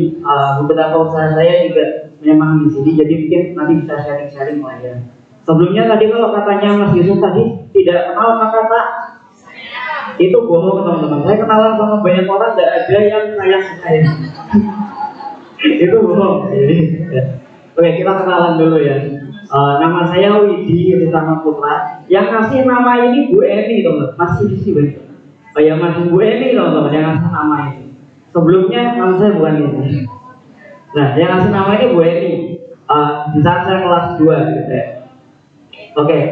beberapa usaha saya juga memang di sini, jadi mungkin nanti bisa sharing-sharing lah ya. Sebelumnya tadi kalau katanya Mas Yusuf tadi tidak kenal maka tak, itu bohong teman-teman. Saya kenalan sama banyak orang, tidak ada yang sayang saya. Itu bohong. Jadi, ya. Oke, kita kenalan dulu ya. Nama saya Widi Ritama Putra. Yang ngasih nama ini Bu Eni, teman-teman. Masih di sini. Oh ya, masih Bu Eni, teman-teman, yang ngasih nama ini. Sebelumnya nama saya bukan ini. Nah, yang ngasih nama ini Bu Eni. Di saat saya kelas 2 gitu ya. Oke,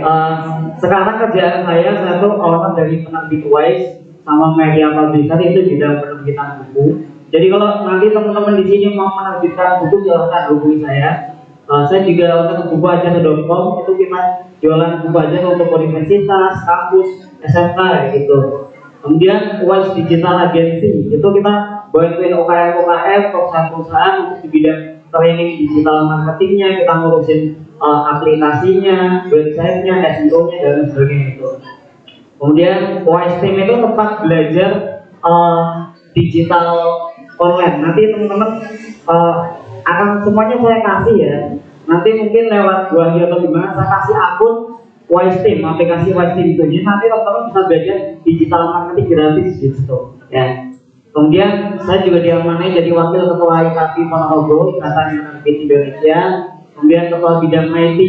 sekarang kerjaan saya tuh owner dari penerbit Wise sama Media Publisher, itu di dalam penerbitan buku. Jadi kalau nanti teman-teman di sini mau menerbitkan buku, silahkan hubungi saya. Saya juga untuk bukuaja.com, itu kita jualan buku aja untuk universitas, kampus, SMK gitu. Kemudian Wise Digital Agency, itu kita bantuin UKM-UKM, perusahaan-perusahaan untuk di bidang training digital marketingnya, kita ngurusin aplikasinya, websitenya, SEO-nya dan sebagainya itu. Kemudian Wise Team itu tempat belajar digital online. Nanti teman-teman akan semuanya saya kasih ya. Nanti mungkin lewat Wahyu atau gimana, saya kasih akun Wise Team, aplikasi Wise Team itu. Jadi nanti teman-teman bisa belajar digital marketing gratis gitu ya. Kemudian saya juga diamanai jadi wakil ketua IKP Ponorogo, Ikatan Penerbit Indonesia. Kemudian ketua bidang IT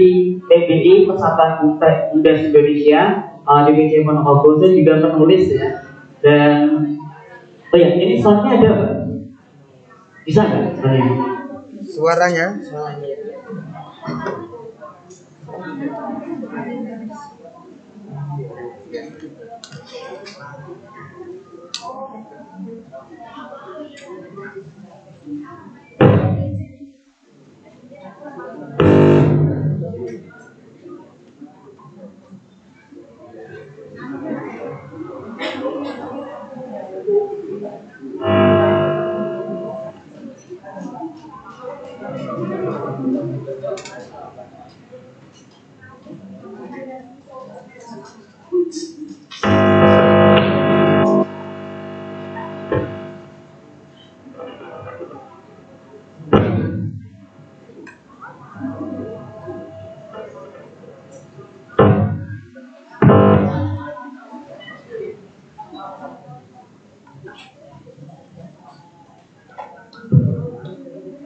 PBI, Persatuan Bumdes Indonesia, DPC Ponorogo. Saya juga penulis ya. Dan oh ya, ini soundnya ada Pak? Bisa nggak soundnya?
Suaranya.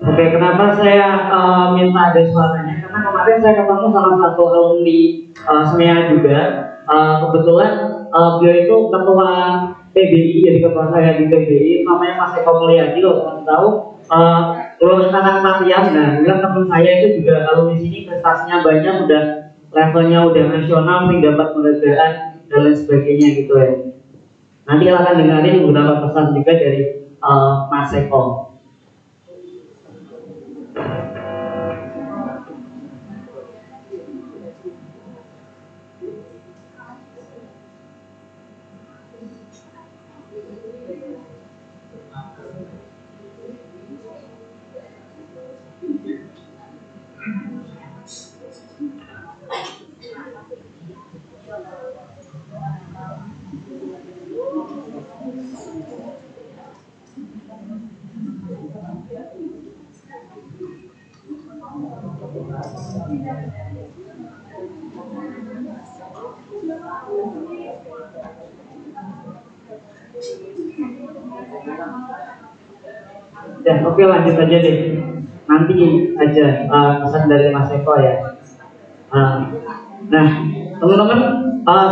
Oke, kenapa saya minta ada suaranya? Karena kemarin saya ketemu salah satu alumni SMEA juga. Kebetulan beliau itu ketua PBI, jadi ketua saya di PBI, namanya Mas Eko Mulyadi. Kalau teman tahu, lulusan anak latihan. Nah, bilang teman saya itu juga alumni sini, prestasinya banyak, udah levelnya udah nasional, sering dapat penghargaan dan lain sebagainya gitu ya. Nanti kita akan dengarin beberapa pesan juga dari Mas Eko. Ya, oke, lanjut aja deh. Nanti aja pesan dari Mas Eko ya. Nah, teman-teman,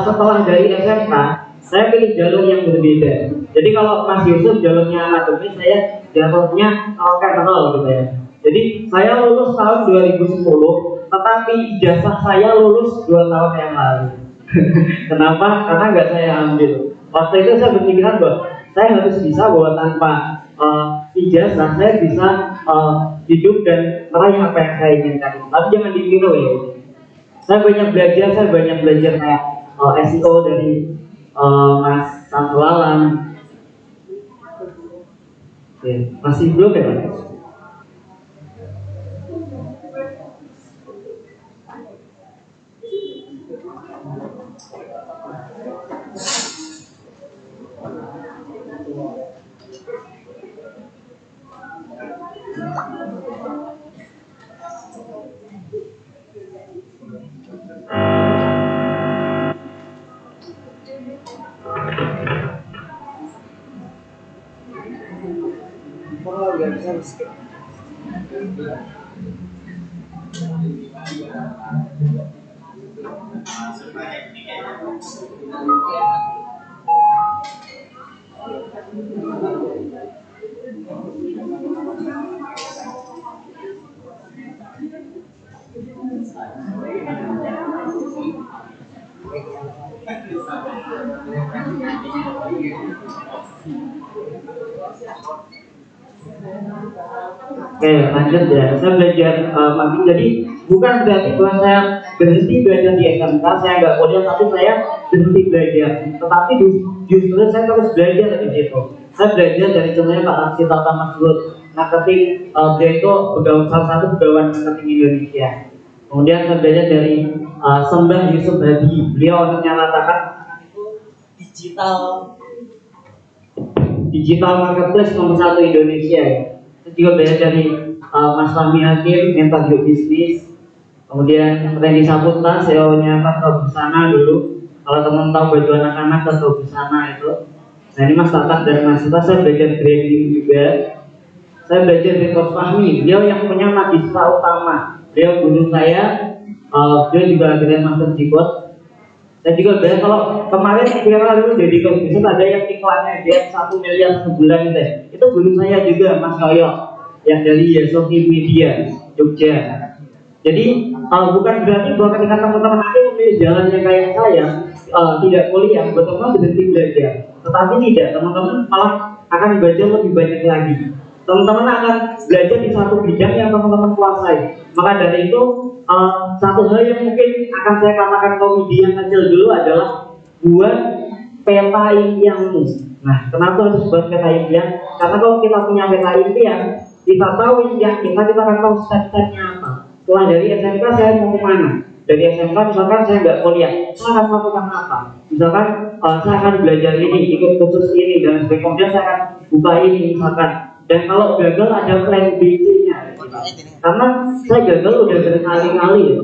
setelah dari SMK, saya pilih jalur yang berbeda. Jadi kalau Mas Yusuf jalurnya akademis, saya jalurnya general gitu ya. Jadi saya lulus tahun 2010, tetapi ijazah saya lulus 2 tahun yang lalu. Kenapa? Karena nggak saya ambil. Waktu itu saya berpikiran bahwa saya harus bisa bahwa tanpa ijazah saya bisa hidup dan meraih apa yang saya inginkan. Tapi jangan ditiru ya. Saya banyak belajar kayak SEO dari Mas Samsulalam. Masih belum ya Pak? Oke, lanjut ya. Saya belajar magang, jadi bukan berarti bahwa saya berhenti belajar di SMK, saya nggak kuliah, tapi saya berhenti belajar. Tetapi justru saya terus belajar di situ. Saya belajar dari contohnya Pak Aksi Tata Masud, marketing, dia itu salah satu pegawai marketing Indonesia. Kemudian saya belajar dari Sembah Yusuf Hadi, beliau menyatakan digital marketplace nomor 1 Indonesia ya. Terus juga belajar dari Mas Fahmi Hakim, mentor Yuk Bisnis. Kemudian Randy Saputra, CEO-nya Tato Busana dulu. Kalau teman tahu baju anak-anak Tato Busana itu. Nah ini Mas Tatak dan Mas Sita, saya belajar branding juga. Saya belajar dari Coach Fahmi, beliau yang punya Magistra Utama. Beliau guru saya, beliau juga Grand Master Jikot. Saya juga belajar, kalau kemarin viral itu jadi bisnis ada yang iklannya dia 1 miliar sebulan itu. Itu guru saya juga Mas Koyo yang dari Yasoki Media Jogja. Jadi bukan berarti bahwa ketika teman-teman nanti memilih jalan yang kayak saya tidak kuliah, teman-teman berhenti belajar. Tetapi tidak, teman-teman malah akan belajar lebih banyak lagi. Teman-teman akan belajar di satu bidang yang teman-teman kuasai. Maka dari itu satu hal yang mungkin akan saya katakan komedi yang kecil dulu adalah buat peta impianmu. Nah, kenapa harus buat peta impian? Karena kalau kita punya peta impian, kita tahu impian kita akan tahu step-stepnya apa. Setelah dari SMK saya mau kemana? Dari SMK misalkan saya nggak kuliah, saya akan melakukan apa? Misalkan saya akan belajar ini, ikut kursus ini, dan sebagainya. Kemudian saya akan buka ini misalkan. Dan kalau gagal ada plan B-nya. Karena saya gagal udah berkali-kali ya.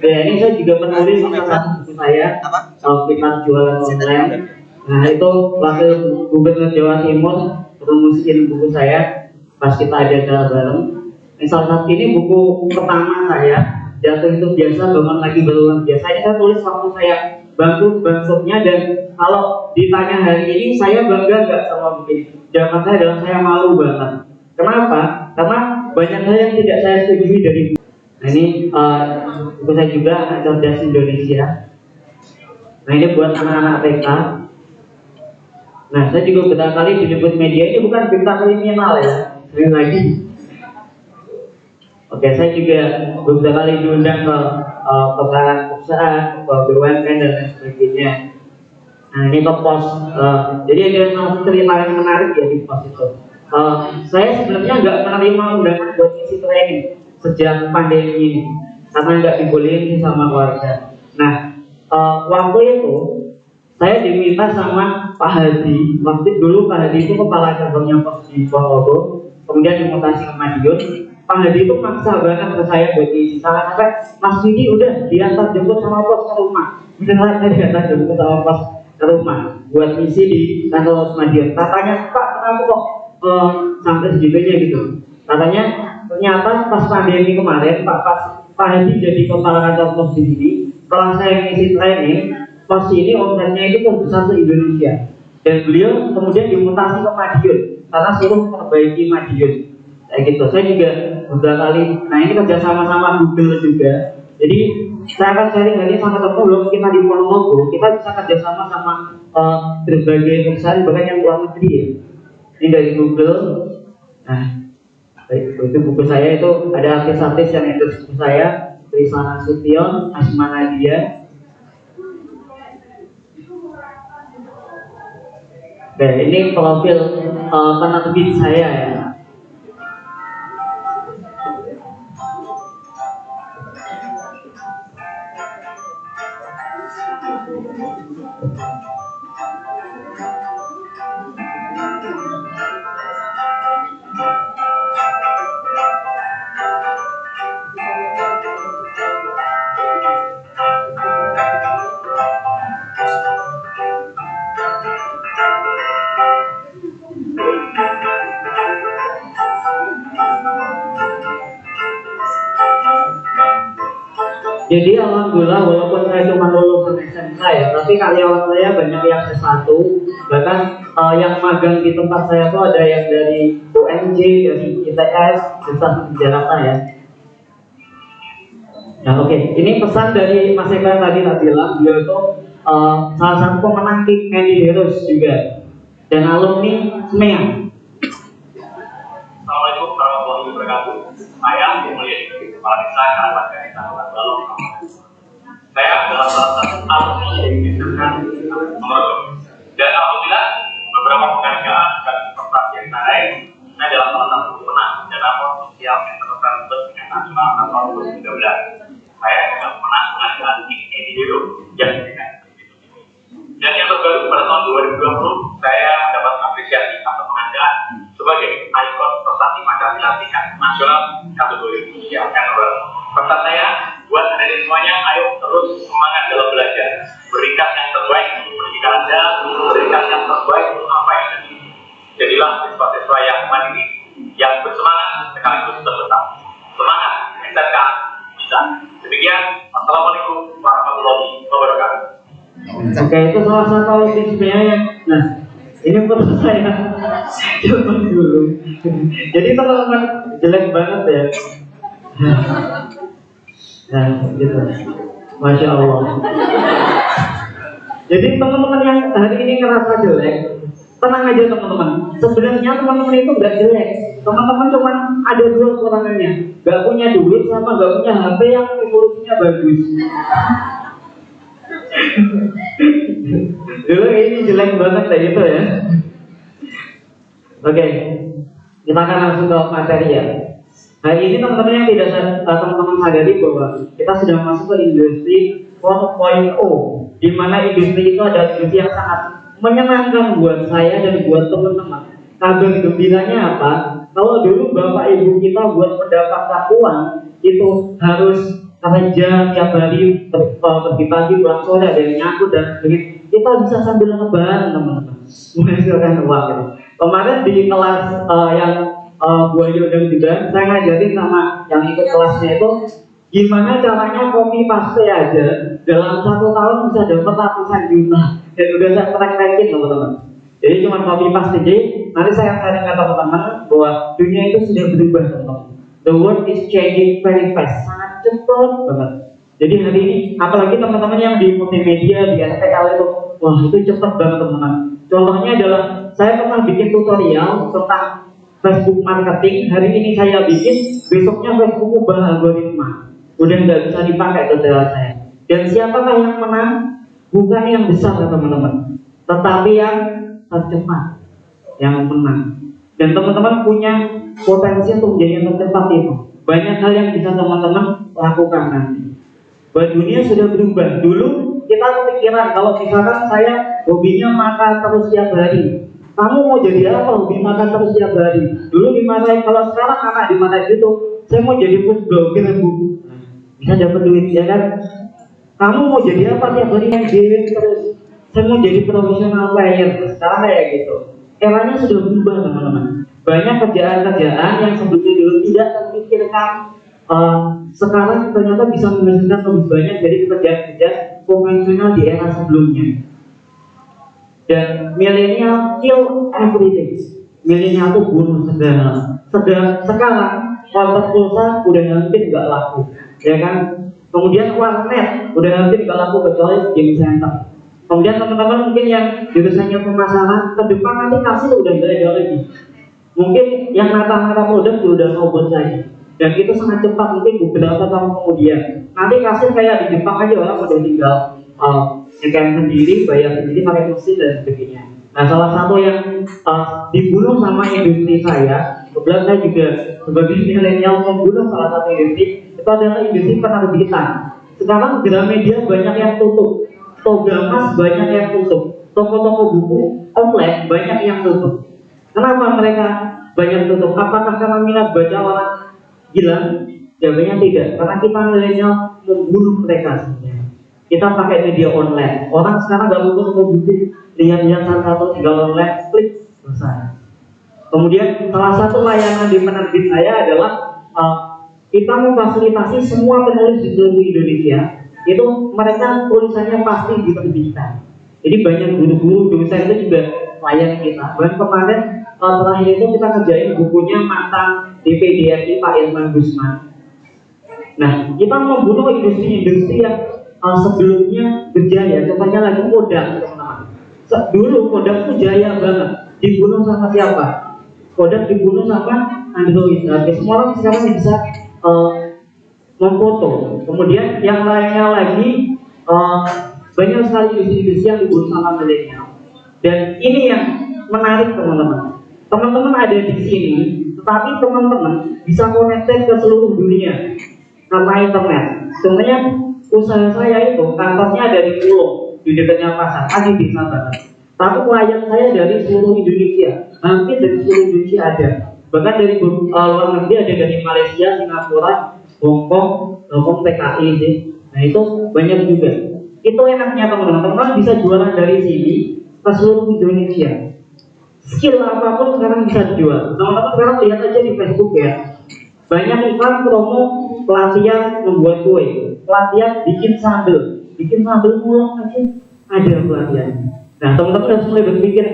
Ya ini saya juga penulis salah satu buku saya, Kita Jualan Online. Nah itu wakil Gubernur Jawa Timur promosiin buku saya pas kita ada acara bareng. Ini salah satu ini buku pertama saya, Jatuh Itu Biasa, Bangun Lagi Bangun Biasa. Ini saya tulis waktu saya bangkrutnya, dan kalau ditanya hari ini saya bangga nggak sama begini. Jawaban saya adalah saya malu banget. Kenapa? Karena banyak hal yang tidak saya setujui dari buku. Nah ini buku saya juga, Cerdas Indonesia. Nah ini buat anak-anak TK. Nah saya juga beberapa kali diliput media, ini bukan berita kriminal ya, sekali lagi. Oke, saya juga beberapa kali diundang ke perusahaan, ke BUMN dan lain sebagainya. Nah ini ke pos, jadi ada cerita yang menarik ya di pos itu. Saya sebenarnya nggak menerima undangan buat isi training sejak pandemi ini, karena nggak dibolehin sama keluarga. Nah waktu itu saya diminta sama Pak Hadi. Waktu dulu Pak Hadi itu kepala cabangnya pos di Ponorogo, kemudian dimutasi ke Madiun. Pak Hadi itu maksa banget ke saya buat isi. Sampai Mas Widi udah diantar jemput sama pos ke rumah. Beneran saya diantar jemput sama pos ke rumah buat isi di kantor Madiun. Katanya Pak, kenapa kok sampai segitunya gitu? Katanya ternyata pas pandemi kemarin Pak Hadi jadi kepala kantor pos di sini. Setelah saya ngisi training, pos ini omsetnya itu terbesar se Indonesia. Dan beliau kemudian dimutasi ke Madiun karena suruh perbaiki Madiun. Kayak gitu. Saya juga beberapa kali. Nah ini kerja sama-sama Google juga. Jadi saya akan sharing hari ini sama teman-teman kita di Ponorogo. Kita bisa kerja sama berbagai perusahaan bahkan yang luar negeri ya. Ini dari Google. Nah itu buku saya, itu ada artis-artis yang endorse buku saya, Trisana Sution, Asma Nadia. Oke, ini profil penerbit saya ya. Jadi alhamdulillah walaupun saya cuma lulusan SMK ya, tapi karyawan saya banyak yang S1, bahkan yang magang di tempat saya tuh ada yang dari UNJ, dari ITS, Universitas di Jakarta ya. Nah oke, ini pesan dari Mas Eka tadi bilang, beliau itu salah satu pemenang King Andy Heroes juga, dan alumni SMEA.
Assalamualaikum warahmatullahi wabarakatuh. Saya Mulyadi, Kepala Desa Karapat Gaisa, Balong. Saya adalah salah satu alumni dari Institut Nomor. Dan alhamdulillah beberapa penghargaan dan prestasi yang saya raih, saya adalah salah satu pemenang dalam sosial enterprise dengan nasional tahun 2013. Saya juga pernah mengadakan King Hero yang diberikan. Dan yang terbaru pada tahun 2020, saya mendapat apresiasi atau penghargaan sebagai ikon prestasi Pancasila tingkat nasional kategori sosial enterprise. Pesan saya buat hadirin semuanya, ayo terus semangat dalam belajar, berikan yang terbaik untuk pendidikan Anda, berikan yang terbaik untuk apa yang ada. Jadilah siswa-siswa yang mandiri, yang bersemangat sekaligus terbesar. Semangat, SMK bisa. Demikian, assalamualaikum warahmatullahi wabarakatuh.
Oke, itu salah satu alumnisnya ya. Nah, ini menurut saya zaman dulu. Jadi teman-teman jelek banget ya. Nah, gitu. Masya Allah. Jadi teman-teman yang hari ini ngerasa jelek, tenang aja teman-teman. Sebenarnya teman-teman itu nggak jelek. Teman-teman cuma ada dua kekurangannya, nggak punya duit sama nggak punya HP yang resolusinya bagus. Dulu ini jelek banget kayak gitu ya. Oke, kita akan langsung ke materi ya. Hari ini teman-teman yang tidak teman-teman sadari bahwa kita sudah masuk ke industri 4.0, di mana industri itu adalah industri yang sangat menyenangkan buat saya dan buat teman-teman. Kabar gembiranya apa? Kalau dulu bapak ibu kita buat mendapatkan uang itu harus kerja tiap hari, pergi pagi pulang sore, ada yang nyangkut dan begitu. Kita bisa sambil lebaran teman-teman, menghasilkan uang gitu. Kemarin di kelas yang Buayo dan juga saya ngajarin sama yang ikut kelasnya itu gimana caranya copy paste aja dalam 1 tahun bisa dapat ratusan juta, dan udah saya praktekin teman-teman. Jadi cuma copy paste. Jadi nanti saya akan kata teman-teman bahwa dunia itu sudah berubah teman-teman. The world is changing very fast, sangat cepat banget. Jadi hari ini, apalagi teman-teman yang di multimedia, di SPL itu, wah itu cepat banget teman-teman. Contohnya adalah saya pernah bikin tutorial tentang Facebook marketing. Hari ini saya bikin, besoknya Facebook ubah algoritma. Udah nggak bisa dipakai tutorial saya. Dan siapakah yang menang? Bukan yang besar teman-teman, tetapi yang tercepat yang menang. Dan teman-teman punya potensi untuk menjadi yang tercepat itu. Banyak hal yang bisa teman-teman lakukan nanti. Bahwa dunia sudah berubah. Dulu kita kepikiran kalau misalkan saya hobinya makan terus tiap hari. Kamu mau jadi apa hobi makan terus tiap hari? Dulu dimarahin, kalau sekarang anak dimarahin gitu. Saya mau jadi food blogger bu. Bisa dapat duit ya kan? Kamu mau jadi apa tiap hari yang game terus? Saya mau jadi profesional player. Sekarang kayak gitu. Eranya sudah berubah teman-teman. Banyak kerjaan-kerjaan yang sebelumnya dulu tidak terpikirkan, sekarang ternyata bisa menghasilkan lebih banyak dari kerjaan-kerjaan konvensional di era sebelumnya. Dan milenial kill everything. Milenial itu bunuh segala. Sekarang kontak pulsa udah hampir nggak laku, ya kan? Kemudian warnet udah hampir nggak laku kecuali game center. Kemudian teman-teman mungkin yang jurusannya pemasaran, ke depan nanti kasir udah nggak ada lagi. Mungkin yang nata-nata produk udah robot lagi. Dan itu sangat cepat, mungkin beberapa tahun kemudian. Nanti kasir kayak di Jepang aja, orang udah tinggal nyekan sendiri, bayar sendiri pakai mesin dan sebagainya. Nah, salah satu yang dibunuh sama industri saya, kebetulan saya juga sebagai milenial membunuh salah satu industri, itu adalah industri penerbitan. Sekarang Gramedia banyak yang tutup, Togamas banyak yang tutup, toko-toko buku online banyak yang tutup. Kenapa mereka banyak tutup? Apakah karena minat baca orang hilang? Jawabannya tidak, karena kita milenial membunuh mereka sebenarnya. Kita pakai media online. Orang sekarang nggak butuh toko buku, lihat-lihat satu-satu tinggal online, klik selesai. Kemudian salah satu layanan di penerbit saya adalah kita memfasilitasi semua penulis di seluruh Indonesia itu mereka tulisannya pasti diterbitkan. Jadi banyak guru-guru dosen itu juga klien kita. Dan kemarin terakhir itu kita kerjain bukunya mantan DPDRI Pak Irman Gusman. Nah, kita membunuh industri-industri yang sebelumnya berjaya. Contohnya lagi Kodak, teman-teman. Dulu Kodak itu jaya banget. Dibunuh sama siapa? Kodak dibunuh sama Android. Semua orang sekarang bisa memfoto. Kemudian yang lainnya lagi banyak sekali industri-industri yang dibunuh sama milenial. Dan ini yang menarik teman-teman. Teman-teman ada di sini, tetapi teman-teman bisa connected ke seluruh dunia karena internet. Sebenarnya usaha saya itu kantornya ada di Pulau, di dekatnya pasar, di desa banget. Tapi klien saya dari seluruh Indonesia, hampir dari seluruh Indonesia ada. Bahkan dari luar negeri ada dari Malaysia, Singapura, Hongkong, TKI sih. Nah itu banyak juga. Itu enaknya teman-teman, teman-teman bisa jualan dari sini ke seluruh Indonesia. Skill apapun sekarang bisa dijual. Teman-teman sekarang lihat aja di Facebook ya. Banyak iklan promo pelatihan membuat kue, pelatihan bikin sambal pulang aja ada pelatihan. Nah teman-teman harus mulai berpikir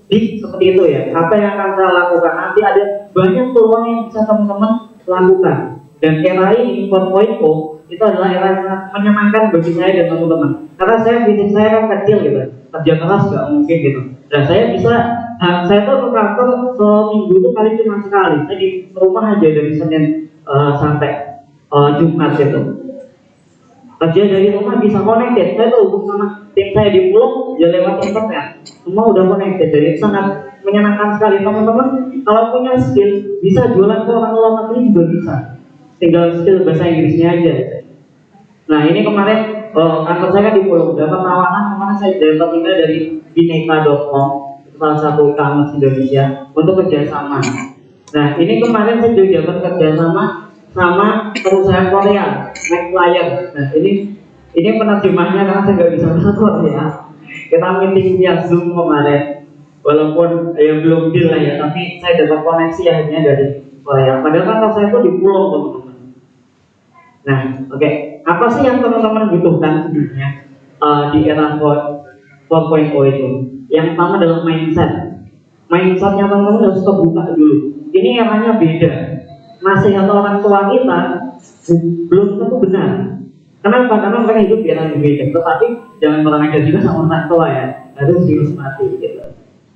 seperti itu ya. Apa yang akan saya lakukan? Nanti ada banyak peluang yang bisa teman-teman lakukan. Dan era ini 4.0 itu adalah era yang sangat menyenangkan bagi saya dan teman-teman. Karena fisik saya kan kecil gitu, kerja keras nggak mungkin gitu. Dan saya tuh ke kantor seminggu tuh kali cuma sekali. Saya di rumah aja dari Senin sampai Jumat gitu. Kerja dari rumah bisa connected. Saya tuh hubung sama tim saya di Pulau ya lewat internet. Semua udah connected. Jadi sangat menyenangkan sekali teman-teman. Kalau punya skill bisa jualan ke orang luar negeri juga bisa. Tinggal skill bahasa Inggrisnya aja. Nah ini kemarin kantor saya kan di Pulau dapat tawaran kemarin saya dapat email dari bineka.com, salah satu e-commerce Indonesia untuk kerjasama. Nah ini kemarin saya juga dapat kerjasama sama perusahaan Korea, McFlyer. Nah ini penerjemahnya karena saya nggak bisa bahasa Korea. Kita meeting via Zoom kemarin, walaupun ya belum deal lah ya, tapi saya dapat koneksi akhirnya dari Korea. Padahal kantor saya itu di Pulau teman-teman. Nah, oke. Apa sih yang teman-teman butuhkan sebenarnya di era 4.0 itu? Yang pertama adalah mindset. Mindsetnya teman-teman harus terbuka dulu. Ini eranya beda. Nasihat orang tua kita belum tentu benar. Kenapa? Karena mereka hidup di era yang beda. Tetapi jangan kurang ajar juga sama orang tua ya. Harus dihormati gitu.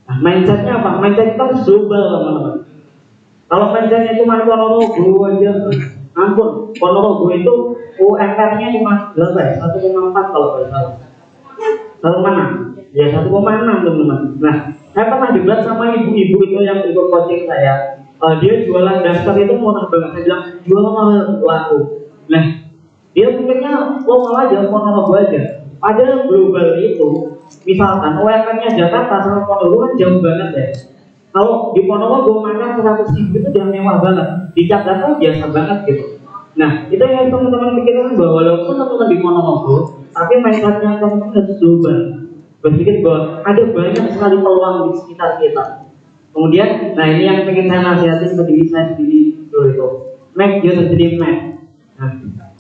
Nah, mindsetnya apa? Mindset kita harus global teman-teman. Kalau mindsetnya cuma Ponorogo aja, ampun, Ponorogo itu UMR-nya cuma berapa ya? 1,4 kalau tidak salah. 1,6? Ya 1,6 teman-teman. Nah, saya pernah debat sama ibu-ibu itu yang ikut coaching saya. Dia jualan daster itu murah banget. Saya bilang, jualan mahal laku. Nah, dia pikirnya, lokal aja, Ponorogo aja. Padahal global itu, misalkan UMR-nya Jakarta sama Ponorogo kan jauh banget ya. Kalau di Ponorogo makan 100.000 itu udah mewah banget. Di Jakarta biasa banget gitu. Nah, itu yang teman-teman pikirkan bahwa walaupun teman-teman di Ponorogo, tapi mindsetnya teman-teman harus global. Berpikir bahwa ada banyak sekali peluang di sekitar kita. Kemudian, nah ini yang pengen saya nasihatin ke diri saya sendiri dulu itu. Make your dream map. Nah,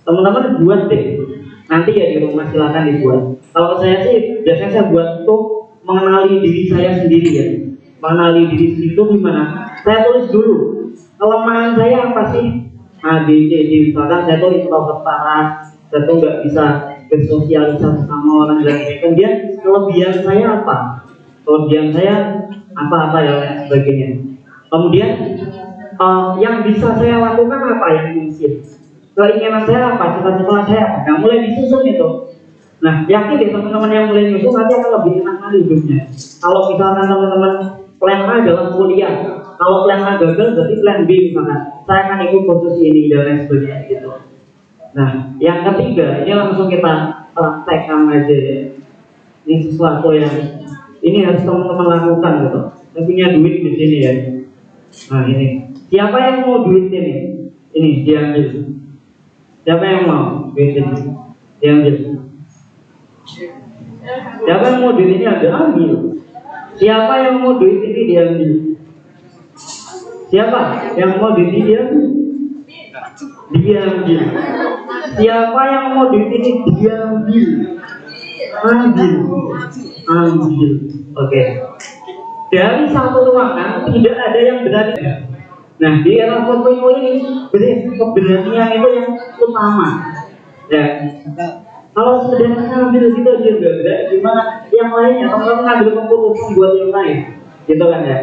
teman-teman buat deh. Nanti ya di rumah silakan dibuat. Kalau saya sih biasanya saya buat untuk mengenali diri saya sendiri ya. Mengenali diri sendiri itu gimana? Saya tulis dulu. Kelemahan saya apa sih? A, B, C, D. Misalkan saya tuh introvert parah, saya tuh nggak bisa bersosialisasi sama orang lain. Kemudian kelebihan saya apa? Kelebihan saya apa-apa ya dan sebagainya. Kemudian yang bisa saya lakukan apa yang mungkin? Keinginan saya apa? Cita-cita saya apa? Nah, mulai disusun itu. Nah, yakin deh teman-teman yang mulai nyusun nanti akan lebih enak kali hidupnya. Kalau misalkan teman-teman plan A dalam kuliah, kalau plan A gagal berarti plan B misalkan saya akan ikut kursus ini dan lain sebagainya gitu. Nah, yang ketiga ini langsung kita praktekkan aja ya. Ini sesuatu yang ini harus teman-teman lakukan gitu. Saya punya duit di sini ya. Nah ini, siapa yang mau duit ini? Ini diambil. Siapa yang mau duit ini? Diambil. Siapa yang mau duit ini ambil. Siapa yang mau duit ini diambil. Siapa yang mau duit ini diambil. Diambil. Siapa yang mau dititik diambil. Ambil. Oke. Dari satu ruangan tidak ada yang berani. Nah, di era 4.0 ini keberanian itu yang utama. Ya. Kalau sederhana ambil gitu aja enggak berani, gimana yang lainnya? Teman-teman ngambil keputusan buat yang lain, gitu kan ya?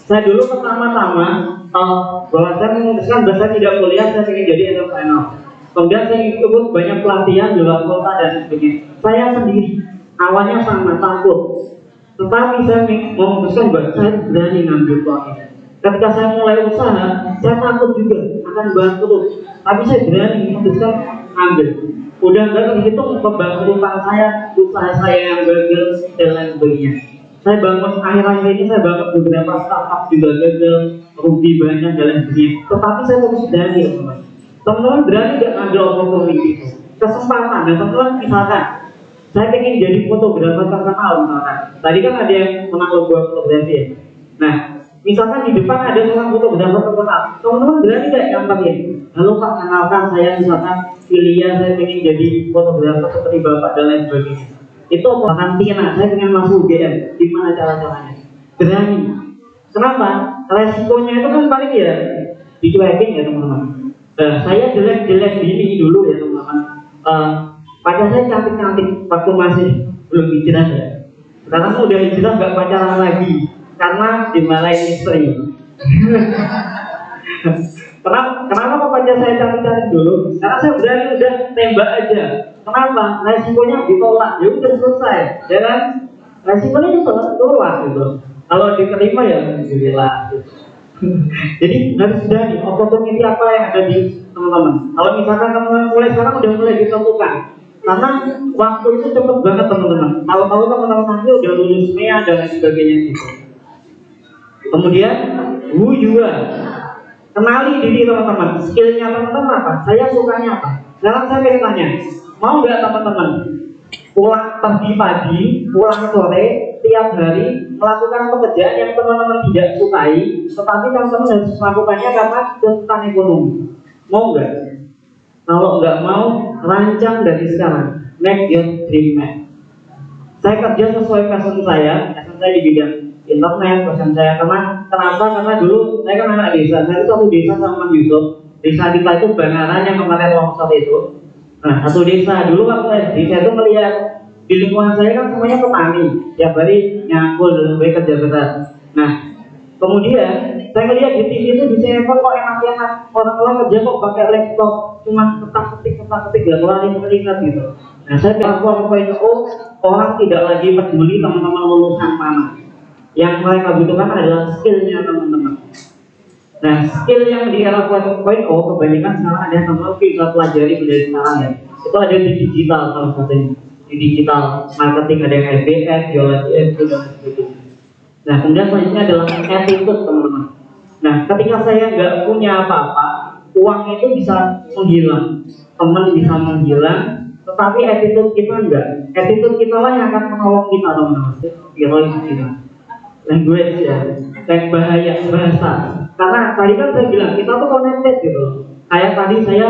Saya dulu pertama-tama bahwa saya memutuskan bahwa saya tidak kuliah, saya ingin jadi entrepreneur. Kemudian saya ikut banyak pelatihan di luar kota dan sebagainya. Saya sendiri awalnya sama takut, tetapi saya memutuskan bahwa saya berani ngambil peluang ini. Ketika saya mulai usaha, saya takut juga akan bangkrut, tapi saya berani memutuskan ambil. Udah nggak terhitung kebangkrutan saya, usaha saya yang gagal dan lain sebagainya. Saya bangun akhir-akhir ini saya bangun beberapa startup juga gagal, rugi banyak dan lain sebagainya. Tetapi saya terus berani, teman-teman. Teman-teman berani nggak ngambil opportunity itu, kesempatan. Dan teman-teman misalkan, saya pengen jadi fotografer terkenal misalkan. Tadi kan ada yang menang lomba fotografi ya. Nah, misalkan di depan ada seorang fotografer terkenal, teman-teman berani nggak nyamperin? Halo Pak, kenalkan saya misalkan Filia, saya pengen jadi fotografer seperti Bapak dan lain sebagainya. Itu apa? Tina, saya pengen masuk UGM. Gimana cara-caranya? Berani. Kenapa? Resikonya itu kan paling ya dicuekin ya teman-teman. Saya jelek-jelek ini dulu ya teman-teman. Pacar saya cantik-cantik waktu masih belum hijrah ya. Sekarang udah hijrah nggak pacaran lagi karena dimarahin istri. Kenapa kok pacar saya cantik-cantik dulu? Karena saya berani udah tembak aja. Kenapa? Resikonya ditolak. Ya udah selesai, ya kan? Resikonya itu tolak gitu. Kalau diterima ya alhamdulillah. Gitu. Jadi harus berani. Opportunity apa yang ada di teman-teman? Kalau misalkan teman-teman mulai sekarang udah mulai ditentukan. Karena waktu itu cepet banget teman-teman. Tahu-tahu teman-teman nanti udah lulus MEA dan lain sebagainya gitu. Kemudian juga kenali diri teman-teman. Skillnya teman-teman apa? Saya sukanya apa? Sekarang saya ingin tanya, mau nggak teman-teman pulang pagi, pulang sore, tiap hari melakukan pekerjaan yang teman-teman tidak sukai, tetapi teman-teman harus melakukannya karena tuntutan ekonomi? Mau nggak? Kalau nggak mau, rancang dari sekarang, make your dream match. Saya kerja sesuai passion saya di bidang internet, passion saya. Kenapa? Karena dulu saya kan anak desa, saya itu satu desa sama Mas Yusuf. Desa kita itu Bangaran yang kemarin longsor itu. Nah, satu desa dulu waktu SD saya itu melihat di lingkungan saya kan semuanya petani, tiap hari nyangkul dan kerja berat. Nah, kemudian saya melihat di TV itu di Singapura kok enak-enak, orang-orang kerja kok pakai laptop, cuma ketak-ketik ya keluarin keringat gitu. Nah, saya pikir orang tidak lagi peduli teman-teman lulusan mana. Yang mereka butuhkan adalah skillnya teman-teman. Nah, skill yang di era 4.0 kebanyakan sekarang ada yang teman-teman bisa pelajari dari sekarang ya. Itu ada di digital salah satunya. Di digital marketing ada yang FBS, jualan itu dan sebagainya. Nah, kemudian selanjutnya adalah attitude teman-teman. Nah, ketika saya nggak punya apa-apa, uang itu bisa menghilang, teman bisa menghilang, tetapi attitude kita enggak. Attitude kita lah yang akan menolong kita teman-teman. Kita. Language ya, yang bahaya bahasa. Karena tadi kan saya bilang kita tuh connected gitu. Kayak tadi saya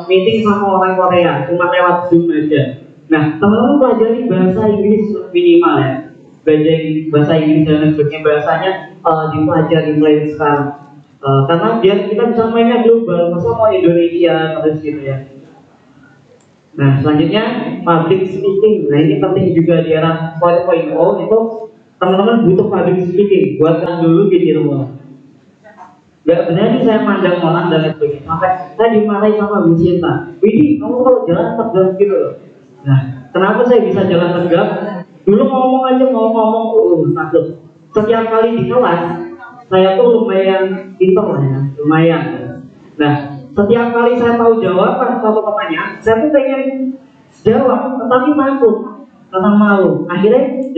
meeting sama orang Korea, cuma lewat Zoom aja. Nah, teman-teman pelajari bahasa Inggris minimal ya. Belajar bahasa Inggris dan sebagainya, bahasanya dipelajari mulai sekarang. Karena biar kita bisa mainnya global, masa mau Indonesia terus gitu ya. Nah, selanjutnya public speaking. Nah, ini penting juga di era 4.0 itu teman-teman butuh public speaking. Buatkan dulu gitu teman-teman. Gak berani saya mandang orang dan lain sebagainya. Sampai saya dimarahi sama Bu Sinta. Widih, kamu kalau jalan tegap gitu loh. Nah, kenapa saya bisa jalan tegap? Dulu ngomong aja mau ngomong takut. Setiap kali di kelas saya tuh lumayan pintar lah ya, lumayan. Nah, setiap kali saya tahu jawaban suatu pertanyaan, saya tuh pengen jawab, tetapi takut karena malu. Akhirnya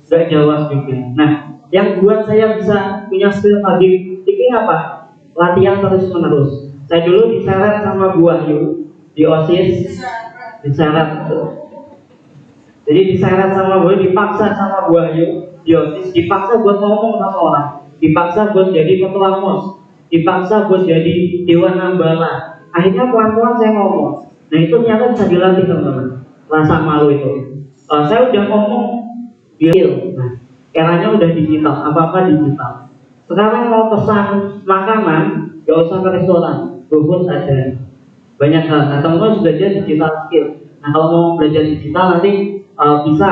gak jawab juga. Nah, yang buat saya bisa punya skill public speaking apa? Latihan terus menerus. Saya dulu diseret sama Bu Wahyu di OSIS, diseret. Jadi diseret sama Bu, dipaksa sama Bu Wahyu di OSIS, dipaksa buat ngomong sama orang, dipaksa buat jadi ketua MOS. dipaksa buat jadi dewan nambala. Akhirnya pelan-pelan saya ngomong. Nah itu ternyata bisa dilatih teman-teman. Rasa malu itu. Saya udah ngomong real. Nah, eranya udah digital, apa-apa digital. Sekarang mau pesan makanan, gak usah ke restoran, GoFood ada. Banyak hal. Nah teman-teman sudah belajar digital skill. Nah kalau mau belajar digital nanti bisa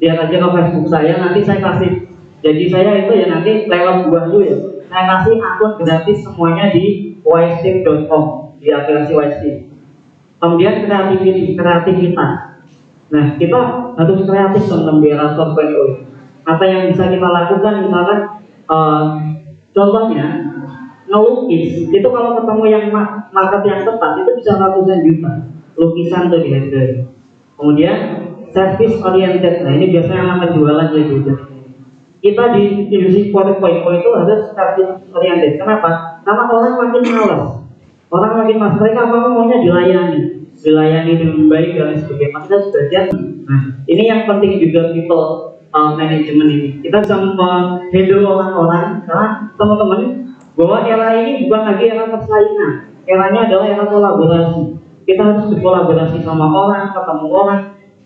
lihat aja ke Facebook saya. Nanti saya kasih. Jadi saya itu ya nanti lewat buah dulu ya. Saya kasih akun gratis semuanya di wisetips.com, di aplikasi Wisetips. Kemudian kreativitas. Nah kita harus kreatif teman-teman di era 4.0. Apa yang bisa kita lakukan misalkan contohnya ngelukis itu kalau ketemu yang market yang tepat itu bisa ratusan juta lukisan tuh dihargai. Kemudian service oriented. Nah ini biasanya yang akan jualan ya. Kita di industri 4.0 itu harus service oriented. Kenapa? Karena orang makin malas. Orang makin malas. Mereka apa maunya dilayani dengan baik dan sebagainya. Kita sudah belajar. Nah ini yang penting juga people manajemen ini. Kita bisa handle orang-orang karena teman-teman bahwa era ini bukan lagi era persaingan. Eranya adalah era kolaborasi. Kita harus berkolaborasi sama orang, ketemu orang,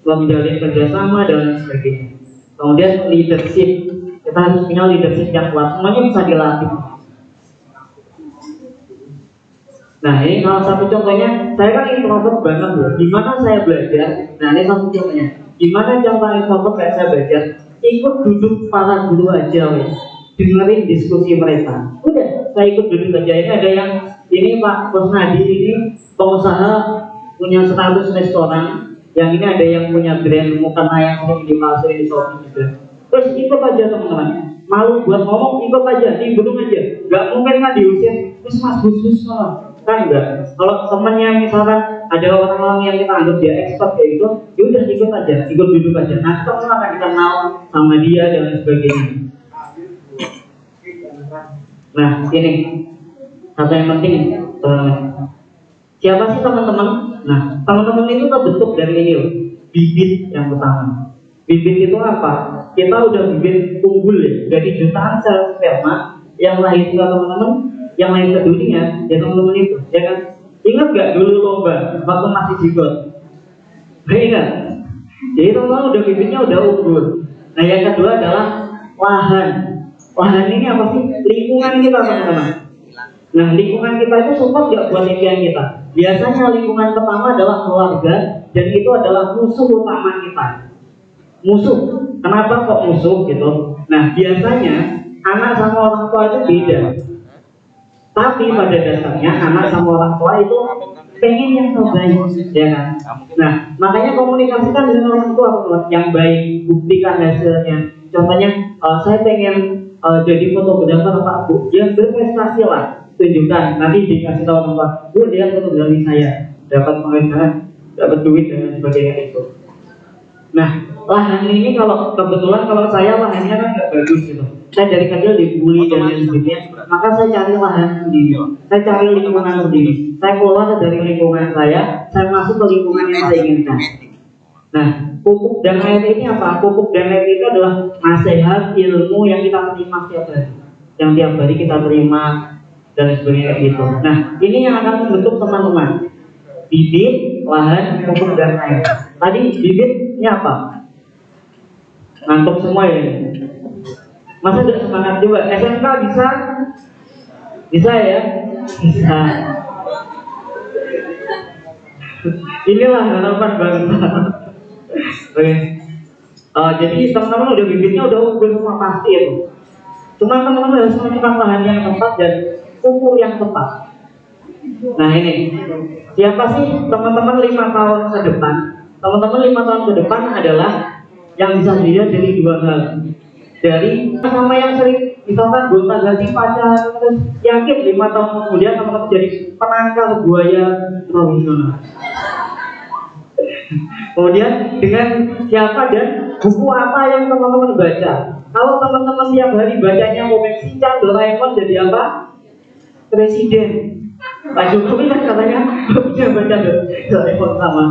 menjalin kerjasama dan sebagainya. Kemudian leadership, kita harus punya leadership yang kuat. Semuanya bisa dilatih. Nah ini salah satu contohnya. Saya kan introvert banget loh. Gimana saya belajar? Nah ini satu contohnya. Gimana cara introvert kayak saya belajar? Ikut duduk para guru aja, wes. Dengerin diskusi mereka. Udah, saya ikut duduk aja. Ini ada yang ini Pak Kusnadi ini pengusaha punya 100 restoran. Yang ini ada yang punya brand mukena yang sering dimasukin di Shopee juga. Terus ikut aja teman-teman. Malu buat ngomong, ikut aja, digulung aja. Gak mungkin kan diusir. Terus mas khusus kan enggak. Kalau temennya misalkan ada orang-orang yang kita anggap dia expert kayak gitu, ya udah ikut aja, ikut duduk aja. Nah kita akan kenal sama dia dan sebagainya. Nah ini satu yang penting. Siapa sih teman-teman? Nah, teman-teman itu terbentuk dari ini loh, bibit yang pertama. Bibit itu apa? Kita udah bibit unggul ya, dari jutaan sel sperma yang lahir ke teman-teman, yang lahir ke dunia, ya teman-teman itu. Ya kan? Ingat gak dulu lomba waktu masih zigot? Ingat? Jadi teman-teman udah bibitnya udah unggul. Nah, yang kedua adalah lahan. Lahan ini apa sih? Lingkungan kita teman-teman. Nah, lingkungan kita itu support gak buat impian kita? Biasanya lingkungan pertama adalah keluarga, dan itu adalah musuh utama kita. Musuh. Kenapa kok musuh gitu? Nah, biasanya anak sama orang tua itu beda. Tapi pada dasarnya anak sama orang tua itu pengen yang terbaik, ya kan? Nah, makanya komunikasikan dengan orang tua yang baik, buktikan hasilnya. Contohnya, saya pengen jadi fotografer Pak Bu, yang berprestasi lah. Tunjukkan, nanti dikasih tahu tempat, bu lihat fotografi saya, dapat penghargaan, dapat duit dan sebagainya itu. Nah, lahan ini kalau kebetulan kalau saya lahannya kan nggak bagus gitu. Saya dari kecil dibully dan lain sebagainya, maka saya cari lahan sendiri, saya cari lingkungan sendiri, saya keluar dari lingkungan saya masuk ke lingkungan yang saya inginkan. Nah, pupuk dan air ini apa? Pupuk dan air itu adalah nasihat ilmu yang kita terima setiap hari, yang tiap hari kita terima dan sebagainya gitu. Nah, ini yang akan membentuk teman-teman. Bibit, lahan, pupuk dan air. Tadi bibitnya apa? Ngantuk semua ya. Masa udah semangat juga? SMK bisa? Bisa ya? Bisa. Inilah harapan bangsa. Oke. Jadi teman-teman udah bibitnya udah unggul semua pasti itu. Cuma teman-teman harus menemukan lahan yang tepat dan pupuk yang tepat. Nah ini, siapa sih teman-teman 5 tahun ke depan? Teman-teman 5 tahun ke depan adalah yang bisa dilihat dari 2 hal. Dari sama yang sering misalkan gonta ganti pacar, terus yakin 5 tahun kemudian teman-teman jadi penangkal buaya profesional. Kemudian dengan siapa dan buku apa yang teman-teman baca. Kalau teman-teman tiap hari bacanya komik Shinchan, Doraemon, jadi apa? Presiden. Pak Jokowi kan katanya bisa baca Doraemon sama.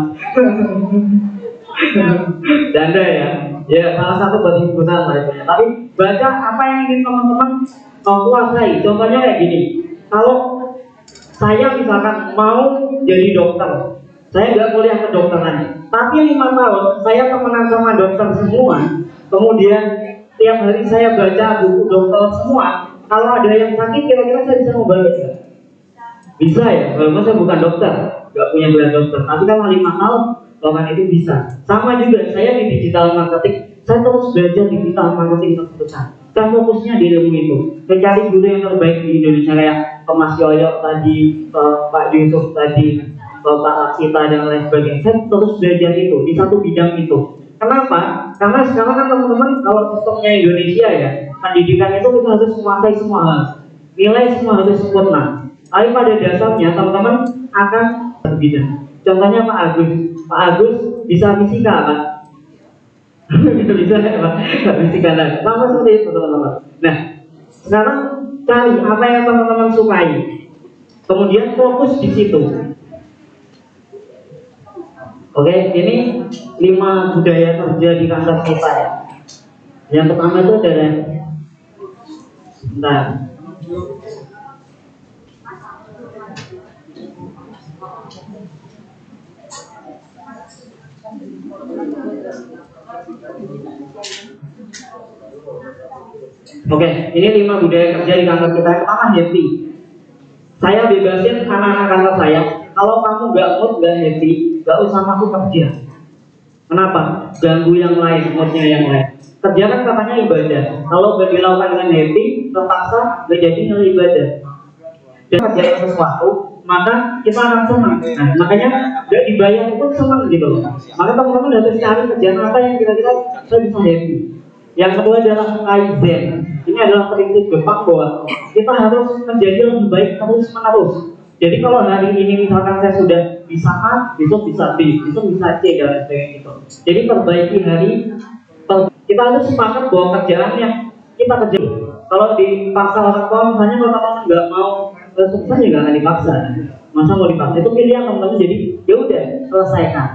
Canda ya. Ya salah satu buat hiburan lah itu. Tapi baca apa yang ingin teman-teman kuasai. Contohnya kayak gini, kalau saya misalkan mau jadi dokter, saya nggak kuliah kedokteran, tapi 5 tahun saya temenan sama dokter semua, kemudian tiap hari saya baca buku dokter semua. Kalau ada yang sakit, kira-kira saya bisa ngobati nggak? Bisa ya, walaupun saya bukan dokter, nggak punya gelar dokter, tapi kalau 5 tahun bahkan itu bisa. Sama juga saya di digital marketing, saya terus belajar digital marketing terus-terusan. Saya fokusnya di ilmu itu, mencari guru yang terbaik di Indonesia kayak ke Mas Yoyo tadi, ke Pak Yusuf tadi, ke Pak Laksita dan lain sebagainya. Saya terus belajar itu di satu bidang itu. Kenapa? Karena sekarang kan teman-teman kalau sistemnya Indonesia ya, pendidikan itu kita harus menguasai semua hal, nilai semua harus sempurna. Tapi pada dasarnya teman-teman akan berbeda. Contohnya Pak Agus, Pak Agus bisa fisika kan? Bisa ya Pak? Fisika lah. Sama seperti itu teman-teman. Nah, sekarang cari apa yang teman-teman sukai, kemudian fokus di situ. Oke, ini 5 budaya kerja di kantor kita ya. Yang pertama itu adalah, sebentar. Oke, ini 5 budaya kerja di kantor kita. Yang pertama happy. Saya bebasin anak-anak kantor saya. Kalau kamu nggak mood, nggak happy, nggak usah masuk kerja. Kenapa? Ganggu yang lain, moodnya yang lain. Kerja kan katanya ibadah. Kalau dilakukan dengan happy, terpaksa nggak jadi nilai ibadah. Dan kerjain sesuatu, maka kita akan senang. Nah, makanya nggak dibayar itu senang gitu loh. Maka teman-teman harus cari kerjaan apa yang kira-kira saya bisa happy. Yang kedua adalah kaizen. Ini adalah prinsip Jepang bahwa kita harus menjadi lebih baik terus menerus. Jadi kalau hari ini misalkan saya sudah bisa A, besok bisa B, besok bisa C dan sebagainya gitu. Jadi perbaiki hari, kita harus sepakat bahwa kerjaan yang kita kerjain. Kalau dipaksa orang tua, misalnya kalau teman nggak mau sukses ya nggak akan dipaksa. Masa mau dipaksa itu pilihan teman-teman. Jadi ya udah selesaikan.